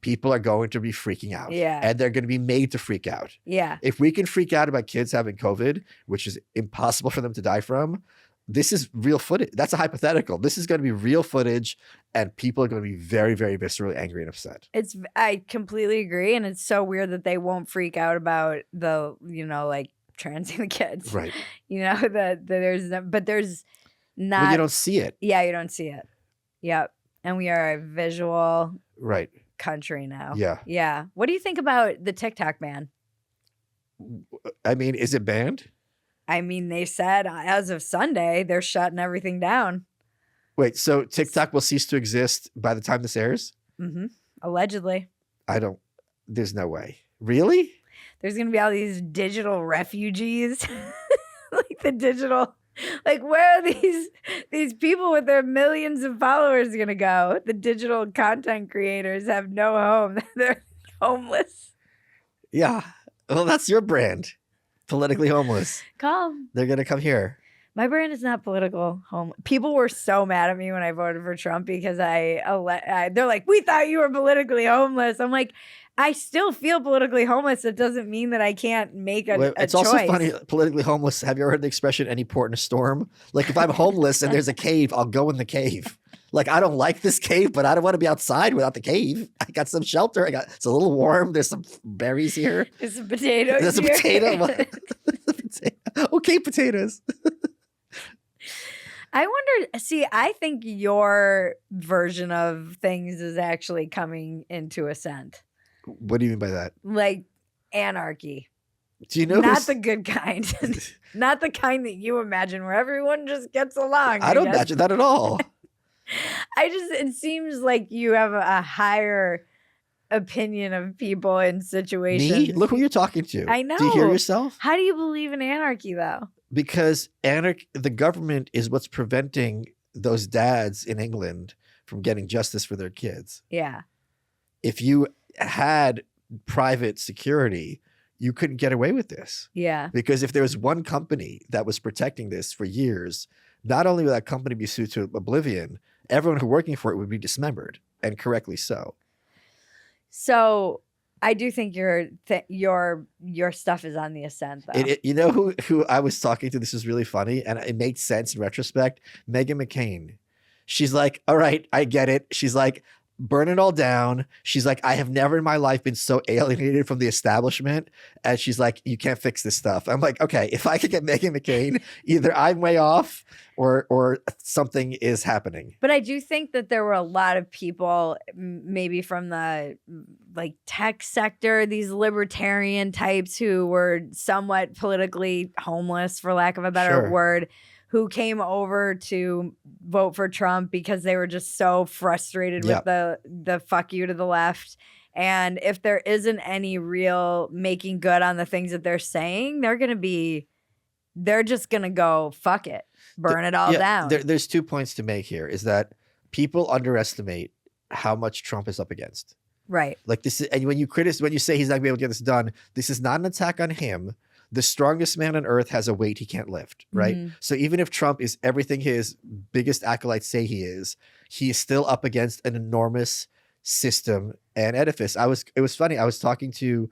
people are going to be freaking out. Yeah. And they're going to be made to freak out. Yeah. If we can freak out about kids having COVID, which is impossible for them to die from, this is real footage. That's a hypothetical. This is going to be real footage and people are going to be very, very viscerally angry and upset. I completely agree. And it's so weird that they won't freak out about the, like transing the kids. Right. There's not. Well, you don't see it. Yeah, you don't see it. Yep. And we are a visual country now. Yeah. Yeah. What do you think about the TikTok ban? I mean, is it banned? I mean, they said as of Sunday, they're shutting everything down. Wait, so TikTok will cease to exist by the time this airs? Mm-hmm. Allegedly. There's no way. Really? There's going to be all these digital refugees. Like the digital, like where are these people with their millions of followers going to go? The digital content creators have no home. They're homeless. Yeah. Well, that's your brand. Politically homeless. Come. They're going to come here. My brand is not political home. People were so mad at me when I voted for Trump because they're like, we thought you were politically homeless. I'm like, I still feel politically homeless. It doesn't mean that I can't make a It's choice. also funny, politically homeless. Have you ever heard the expression, any port in a storm? Like if I'm homeless and there's a cave, I'll go in the cave. Like, I don't like this cave, but I don't want to be outside without the cave. I got some shelter. It's a little warm. There's some berries here. There's some potatoes. There's a potato. Okay, potatoes. I wonder, I think your version of things is actually coming into ascent. What do you mean by that? Like anarchy. Do you know? Not the good kind. Not the kind that you imagine where everyone just gets along. I don't imagine that at all. It seems like you have a higher opinion of people in situations. Me? Look who you're talking to. I know. Do you hear yourself? How do you believe in anarchy though? Because the government is what's preventing those dads in England from getting justice for their kids. Yeah. If you had private security, you couldn't get away with this. Yeah. Because if there was one company that was protecting this for years, not only would that company be sued to oblivion, everyone who working for it would be dismembered. and correctly so. So I do think your stuff is on the ascent, though. You know who I was talking to? This was really funny, and it made sense in retrospect. Meghan McCain. She's like, all right, I get it. She's like, burn it all down. She's like, I have never in my life been so alienated from the establishment. And she's like, you can't fix this stuff. I'm like, okay, if I could get Meghan McCain, either I'm way off or something is happening. But I do think that there were a lot of people, maybe from the like tech sector, these libertarian types who were somewhat politically homeless, for lack of a better word, who came over to vote for Trump because they were just so frustrated with the fuck you to the left. And if there isn't any real making good on the things that they're saying, they're just going to go, fuck it, burn it all down. There's 2 points to make here is that people underestimate how much Trump is up against. Right. Like this is, and when you say he's not going to be able to get this done, this is not an attack on him. The strongest man on earth has a weight he can't lift, right? Mm-hmm. So even if Trump is everything his biggest acolytes say he is still up against an enormous system and edifice. It was funny. I was talking to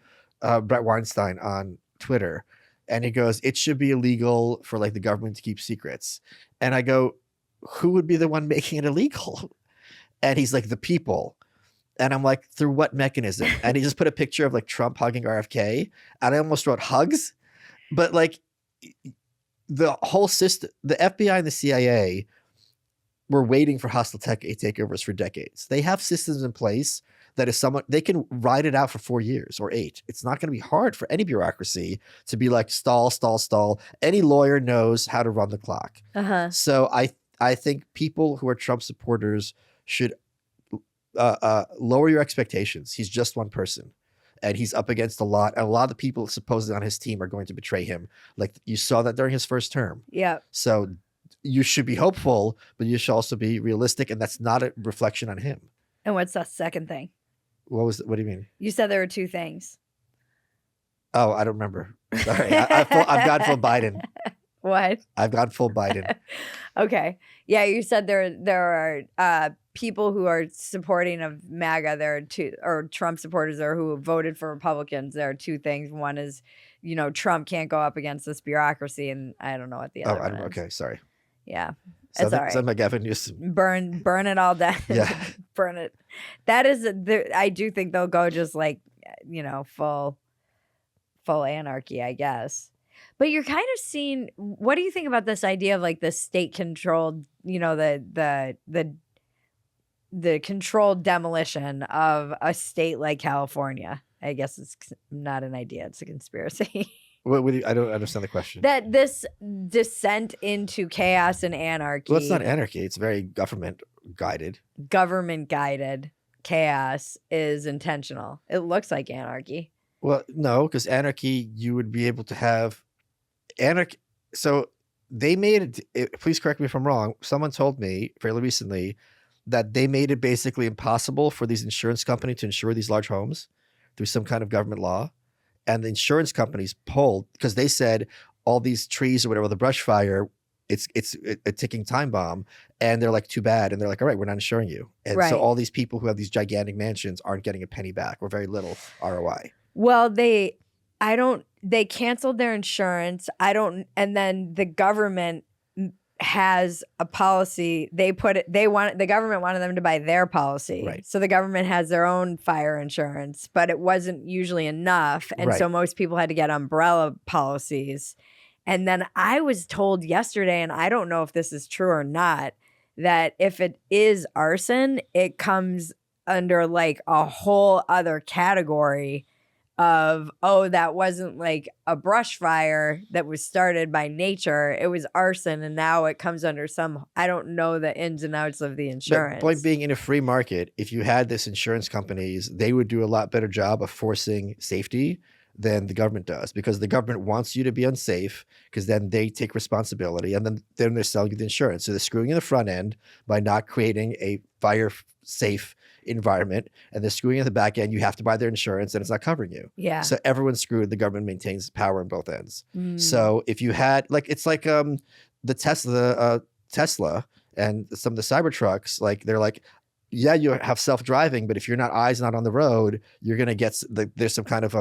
Brett Weinstein on Twitter, and he goes, it should be illegal for like the government to keep secrets. And I go, who would be the one making it illegal? And he's like, the people. And I'm like, through what mechanism? And he just put a picture of like Trump hugging RFK. And I almost wrote hugs. But like the whole system, the FBI and the CIA were waiting for hostile tech takeovers for decades. They have systems in place that is they can ride it out for 4 years or 8. It's not going to be hard for any bureaucracy to be like stall. Any lawyer knows how to run the clock. Uh-huh. So I think people who are Trump supporters should lower your expectations. He's just one person. And he's up against a lot. And a lot of the people supposedly on his team are going to betray him. Like you saw that during his first term. Yeah. So you should be hopeful, but you should also be realistic. And that's not a reflection on him. And what's the second thing? What do you mean? You said there were 2 things. Oh, I don't remember. Sorry. I've gone full Biden. What? I've gone full Biden. Okay. Yeah, you said there are people who are supporting of MAGA. There are 2, or Trump supporters there who voted for Republicans. There are 2 things. One is, Trump can't go up against this bureaucracy, and I don't know what the other one is. Okay, sorry. Yeah. That's all right. Something like Gavin Newsom. Burn it all down. Yeah. Burn it. That is, I do think they'll go just like, full anarchy, I guess. But you're kind of seeing, what do you think about this idea of like the state controlled, the controlled demolition of a state like California? I guess it's not an idea, it's a conspiracy. I don't understand the question. That this descent into chaos and anarchy. Well, it's not anarchy. It's very government guided. Government guided chaos is intentional. It looks like anarchy. Well, no, because anarchy, you would be able to have anarchy. So they made it, please correct me if I'm wrong. Someone told me fairly recently that they made it basically impossible for these insurance companies to insure these large homes through some kind of government law. And the insurance companies pulled because they said all these trees or whatever, the brush fire, it's a ticking time bomb. And they're like, too bad. And they're like, all right, we're not insuring you. And so all these people who have these gigantic mansions aren't getting a penny back or very little ROI. Well, they canceled their insurance. And then the government has a policy. The government wanted them to buy their policy. Right. So the government has their own fire insurance, but it wasn't usually enough. And so most people had to get umbrella policies. And then I was told yesterday, and I don't know if this is true or not, that if it is arson, it comes under like a whole other category of, that wasn't like a brush fire that was started by nature. It was arson, and now it comes under I don't know the ins and outs of the insurance. The point being, in a free market, if you had this insurance companies, they would do a lot better job of forcing safety than the government does, because the government wants you to be unsafe because then they take responsibility, and then they're selling you the insurance. So they're screwing in the front end by not creating a fire safe environment, and they're screwing in the back end. You have to buy their insurance and it's not covering you. Yeah. So everyone's screwed. The government maintains power on both ends. So if you had it's like the Tesla and some of the Cybertrucks, like they're like, yeah, you have self-driving, but if you're not eyes not on the road, you're gonna get there's some kind of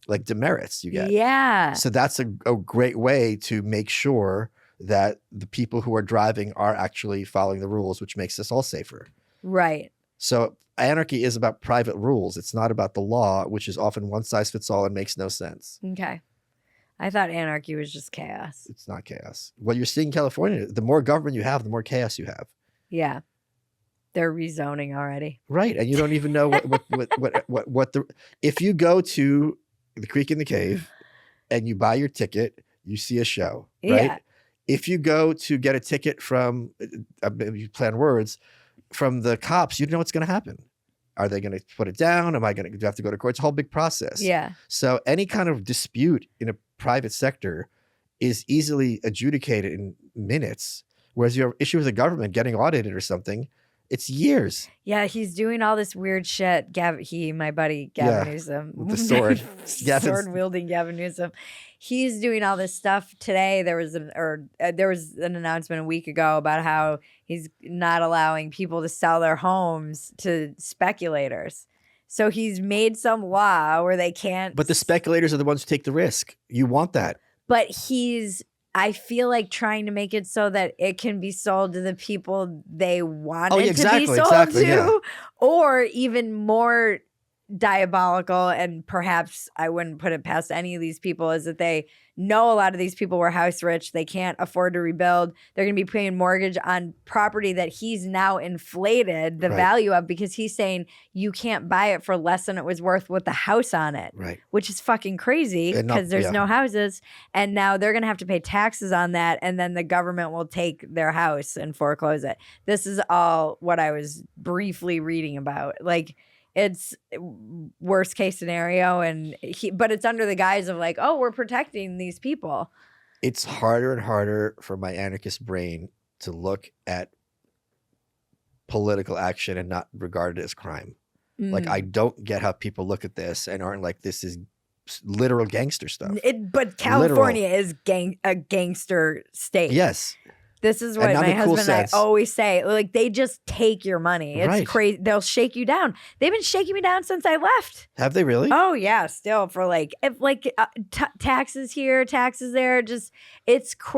like demerits you get. Yeah. So that's a great way to make sure that the people who are driving are actually following the rules, which makes us all safer. Right. So anarchy is about private rules. It's not about the law, which is often one size fits all and makes no sense. Okay. I thought anarchy was just chaos. It's not chaos. What you're seeing in California, the more government you have, the more chaos you have. Yeah. They're rezoning already. Right. And you don't even know what the, if you go to the Creek in the Cave and you buy your ticket, you see a show, right? Yeah. If you go to get a ticket from, you plan words, from the cops, you don't know what's going to happen. Are they going to put it down? Do I have to go to court? It's a whole big process. Yeah. So any kind of dispute in a private sector is easily adjudicated in minutes. Whereas your issue with the government getting audited or something, it's years. Yeah, he's doing all this weird shit. My buddy Gavin Newsom, with the sword, sword wielding Gavin Newsom. He's doing all this stuff today. There was an announcement a week ago about how he's not allowing people to sell their homes to speculators. So he's made some law where they can't. But the speculators are the ones who take the risk. You want that. But I feel like trying to make it so that it can be sold to the people they want it to be sold to, yeah. Or even more diabolical, and perhaps I wouldn't put it past any of these people, is that they know a lot of these people were house rich. They can't afford to rebuild. They're going to be paying mortgage on property that he's now inflated the value of, because he's saying you can't buy it for less than it was worth with the house on it, which is fucking crazy because there's no houses. And now they're going to have to pay taxes on that. And then the government will take their house and foreclose it. This is all what I was briefly reading about. Like, it's worst case scenario, but it's under the guise of like, oh, we're protecting these people. It's harder and harder for my anarchist brain to look at political action and not regard it as crime. Like, I don't get how people look at this and aren't like, this is literal gangster stuff. But California is a gangster state. Yes. This is what my husband and I always say. Like, they just take your money. It's crazy. They'll shake you down. They've been shaking me down since I left. Have they really? Oh, yeah. Still for taxes here, taxes there. Just,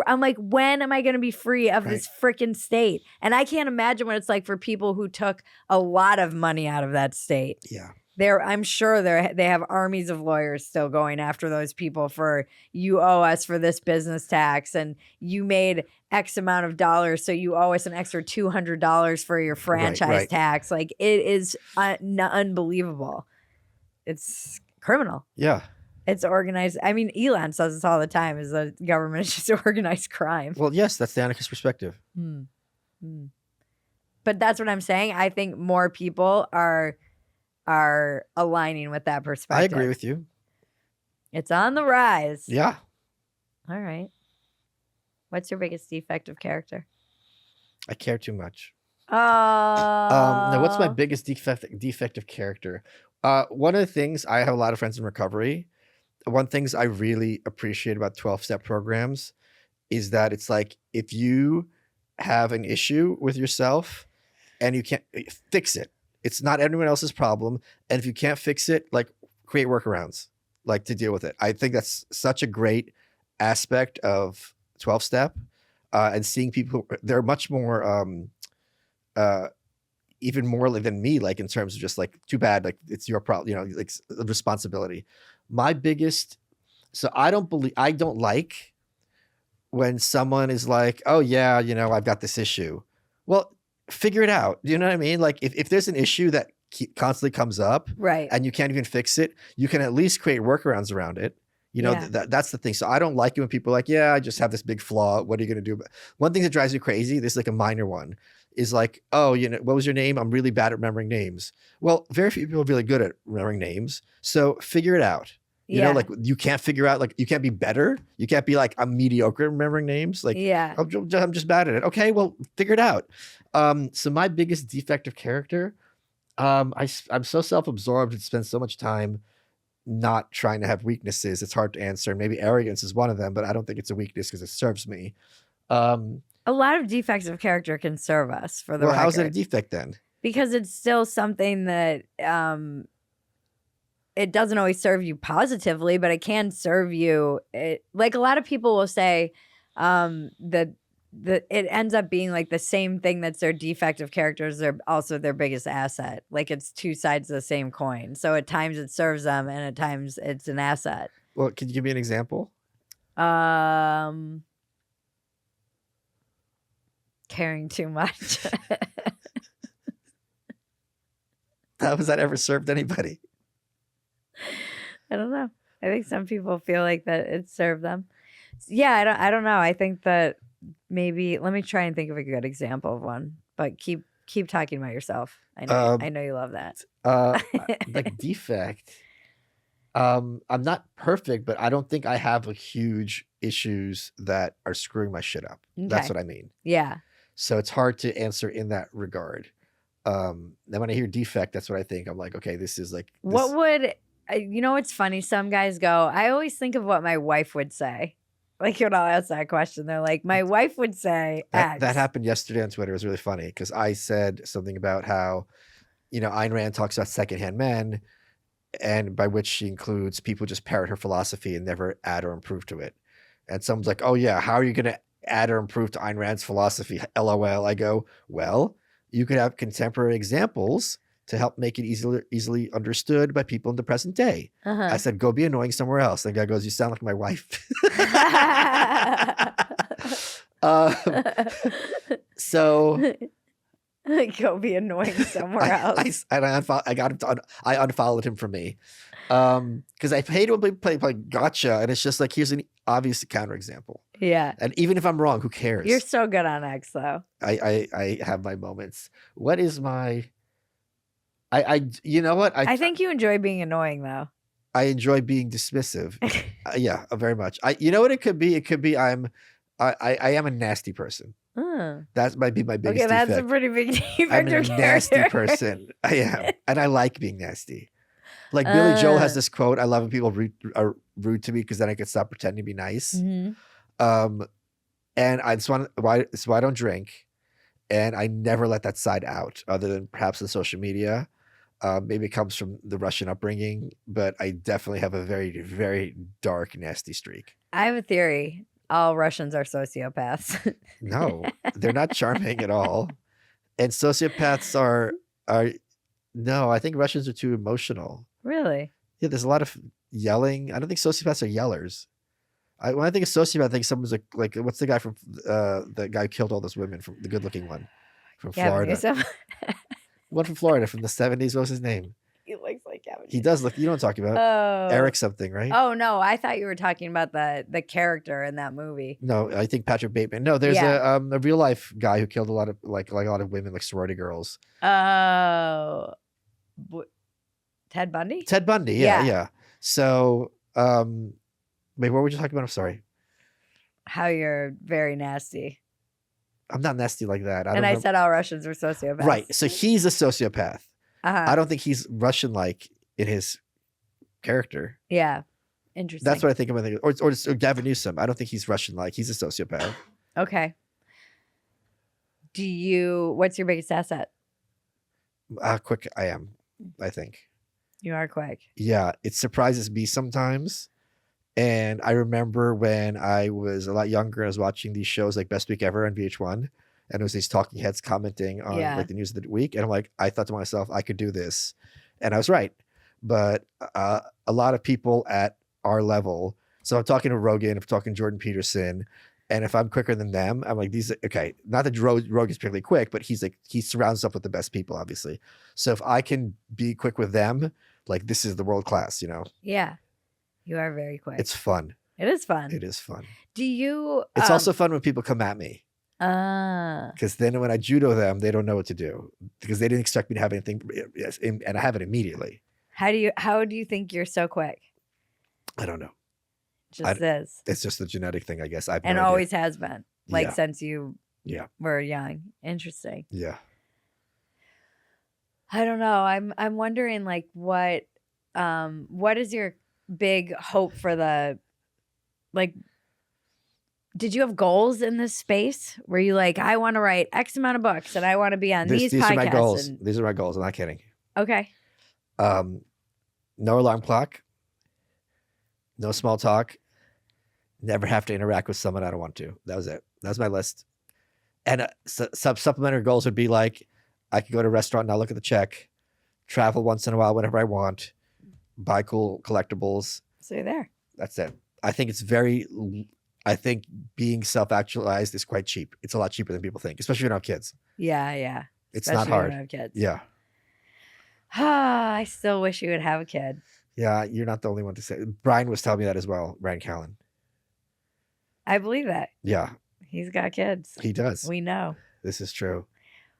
I'm like, when am I going to be free of this freaking state? And I can't imagine what it's like for people who took a lot of money out of that state. Yeah. I'm sure they have armies of lawyers still going after those people for, you owe us for this business tax and you made X amount of dollars, so you owe us an extra $200 for your franchise tax. Like, it is unbelievable. It's criminal. Yeah. It's organized. I mean, Elon says this all the time, is the government is just organized crime. Well, yes, that's the anarchist perspective. But that's what I'm saying. I think more people are aligning with that perspective. I agree with you. It's on the rise. Yeah. All right. What's your biggest defect of character? I care too much. Oh. Now, what's my biggest defect of character? One of the things, I have a lot of friends in recovery. One things I really appreciate about 12-step programs is that it's like, if you have an issue with yourself and you can't fix it, it's not anyone else's problem. And if you can't fix it, like, create workarounds, like, to deal with it. I think that's such a great aspect of 12-step, and seeing people, they're much more, even more than me, like, in terms of just like, too bad, like, it's your problem, like, responsibility. My biggest, so I don't like when someone is like, oh yeah, I've got this issue. Well, figure it out. Do you know what I mean? Like, if there's an issue that constantly comes up, and you can't even fix it, you can at least create workarounds around it. That's the thing. So I don't like it when people are like, yeah, I just have this big flaw. What are you going to do? One thing that drives me crazy, this is like a minor one, is like, oh, what was your name? I'm really bad at remembering names. Well, very few people are really good at remembering names. So figure it out. You know, like, you can't figure out, like, you can't be better. You can't be like, I'm mediocre at remembering names. Like, I'm just bad at it. Okay, well, figure it out. So my biggest defect of character, I'm so self-absorbed and spend so much time not trying to have weaknesses. It's hard to answer. Maybe arrogance is one of them, but I don't think it's a weakness because it serves me. A lot of defects of character can serve us, for the record. How's it a defect then? Because it's still something that it doesn't always serve you positively, but it can serve you. Like a lot of people will say that it ends up being like the same thing that's their defective characters. They're also their biggest asset. Like it's two sides of the same coin. So at times it serves them, and at times it's an asset. Well, can you give me an example? Caring too much. How has that ever served anybody? I don't know. I think some people feel like that it served them. Yeah, I don't know. I think that maybe let me try and think of a good example of one. But keep talking about yourself. I know you love that. Like defect. I'm not perfect, but I don't think I have a huge issues that are screwing my shit up. That's Okay. what I mean. Yeah. So it's hard to answer in that regard. Then when I hear defect, that's what I think. I'm like, okay, this is like What would you know? What's funny? Some guys go. I always think of what my wife would say. Like when I'll ask that question, they're like, my wife would say X. that happened yesterday on Twitter. It was really funny because I said something about how, Ayn Rand talks about secondhand men, and by which she includes people just parrot her philosophy and never add or improve to it. And someone's like, oh yeah, how are you going to add or improve to Ayn Rand's philosophy? LOL. I go, well, you could have contemporary examples to help make it easily understood by people in the present day. I said, go be annoying somewhere else. The guy goes, you sound like my wife. So go be annoying somewhere else. I unfollowed him from me. Because I hate when people play gotcha, and it's just like, here's an obvious counterexample. Yeah. And even if I'm wrong, who cares? You're so good on X though. I have my moments. What is my you know what? I think you enjoy being annoying though. I enjoy being dismissive. Yeah, very much. You know what it could be? It could be I am a nasty person. That might be my biggest defect. That's a pretty big defect. I'm a nasty person. I am. And I like being nasty. Like Billy Joel has this quote. I love when people are rude to me because then I can stop pretending to be nice. Mm-hmm. And it's why I don't drink. And I never let that side out other than perhaps on social media. Maybe it comes from the Russian upbringing, but I definitely have a very, very dark, nasty streak. I have a theory. All Russians are sociopaths. No, they're not charming at all. And sociopaths are no, I think Russians are too emotional. Really? Yeah, there's a lot of yelling. I don't think sociopaths are yellers. When I think of sociopath, I think someone's like what's the guy from the guy who killed all those women, from the good looking one from Florida. One from Florida from the 70s. What was his name? He looks like Gavin. He does look. You know what I'm talking about? Oh. Eric something, right? Oh no, I thought you were talking about the character in that movie. No, I think Patrick Bateman. No, there's a real life guy who killed a lot of like a lot of women, like sorority girls. Oh, Ted Bundy. Ted Bundy, yeah. So, wait, what were you talking about? I'm sorry. How you're very nasty. I'm not nasty like that. I said all Russians were sociopaths. Right. So he's a sociopath. I don't think he's Russian-like in his character. Yeah. Interesting. That's what I think of. Or Gavin Newsom. I don't think he's Russian-like. He's a sociopath. Okay. What's your biggest asset? Quick I am, I think. You are quick. Yeah. It surprises me sometimes. And I remember when I was a lot younger, I was watching these shows like Best Week Ever on VH1. And it was these talking heads commenting on like the news of the week. And I'm like, I thought to myself, I could do this. And I was right. But a lot of people at our level, so I'm talking to Rogan, I'm talking to Jordan Peterson. And if I'm quicker than them, I'm like, okay, not that Rogan's particularly quick, but he surrounds himself with the best people, obviously. So if I can be quick with them, like this is the world class, Yeah. You are very quick. It's fun. It is fun. It is fun. It's also fun when people come at me. Because then when I judo them, they don't know what to do because they didn't expect me to have anything, and I have it immediately. How do you think you're so quick? I don't know. Just is. It's just a genetic thing, I guess. And always has been, since you were young. Interesting. Yeah. I don't know. I'm wondering what is your big hope for the Did you have goals in this space? Were you like, I want to write X amount of books and I want to be on these podcasts? Are my goals. And... These are my goals. I'm not kidding. Okay. No alarm clock. No small talk. Never have to interact with someone I don't want to. That was it. That was my list. And some supplementary goals would be like, I could go to a restaurant and not look at the check, travel once in a while whenever I want, buy cool collectibles. So you're there. That's it. I think being self-actualized is quite cheap. It's a lot cheaper than people think, especially if you don't have kids. Yeah. It's Especially not hard. When you have kids. Yeah. I still wish you would have a kid. Yeah, you're not the only one to say. Brian was telling me that as well, Brian Callen. I believe that. Yeah. He's got kids. He does. We know. This is true.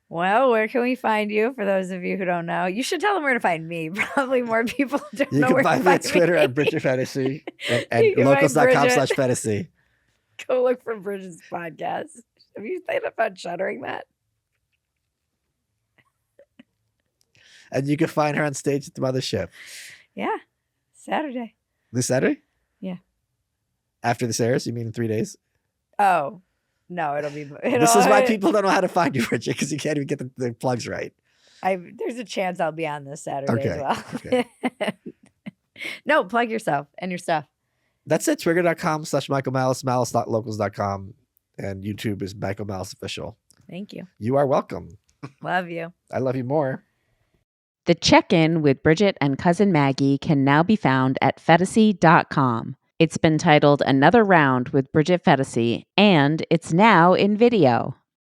Well, where can we find you? For those of you who don't know, you should tell them where to find me. Probably more people don't know where to find me. You can find me on Twitter at Bridget Phetasy and locals.com/Phetasy. Go look for Bridget's podcast. Have you thought about shuttering that? And you can find her on stage at the Mothership. Yeah. Saturday. This Saturday? Yeah. After this airs? You mean in 3 days? Oh. No, it'll be... This is why people don't know how to find you, Bridget, because you can't even get the plugs right. There's a chance I'll be on this Saturday as well. Okay. No, plug yourself and your stuff. That's it. Twitter.com/Michael Malice, malice.locals.com. And YouTube is Michael Malice Official. Thank you. You are welcome. Love you. I love you more. The check-in with Bridget and Cousin Maggie can now be found at Phetasy.com. It's been titled Another Round with Bridget Phetasy, and it's now in video.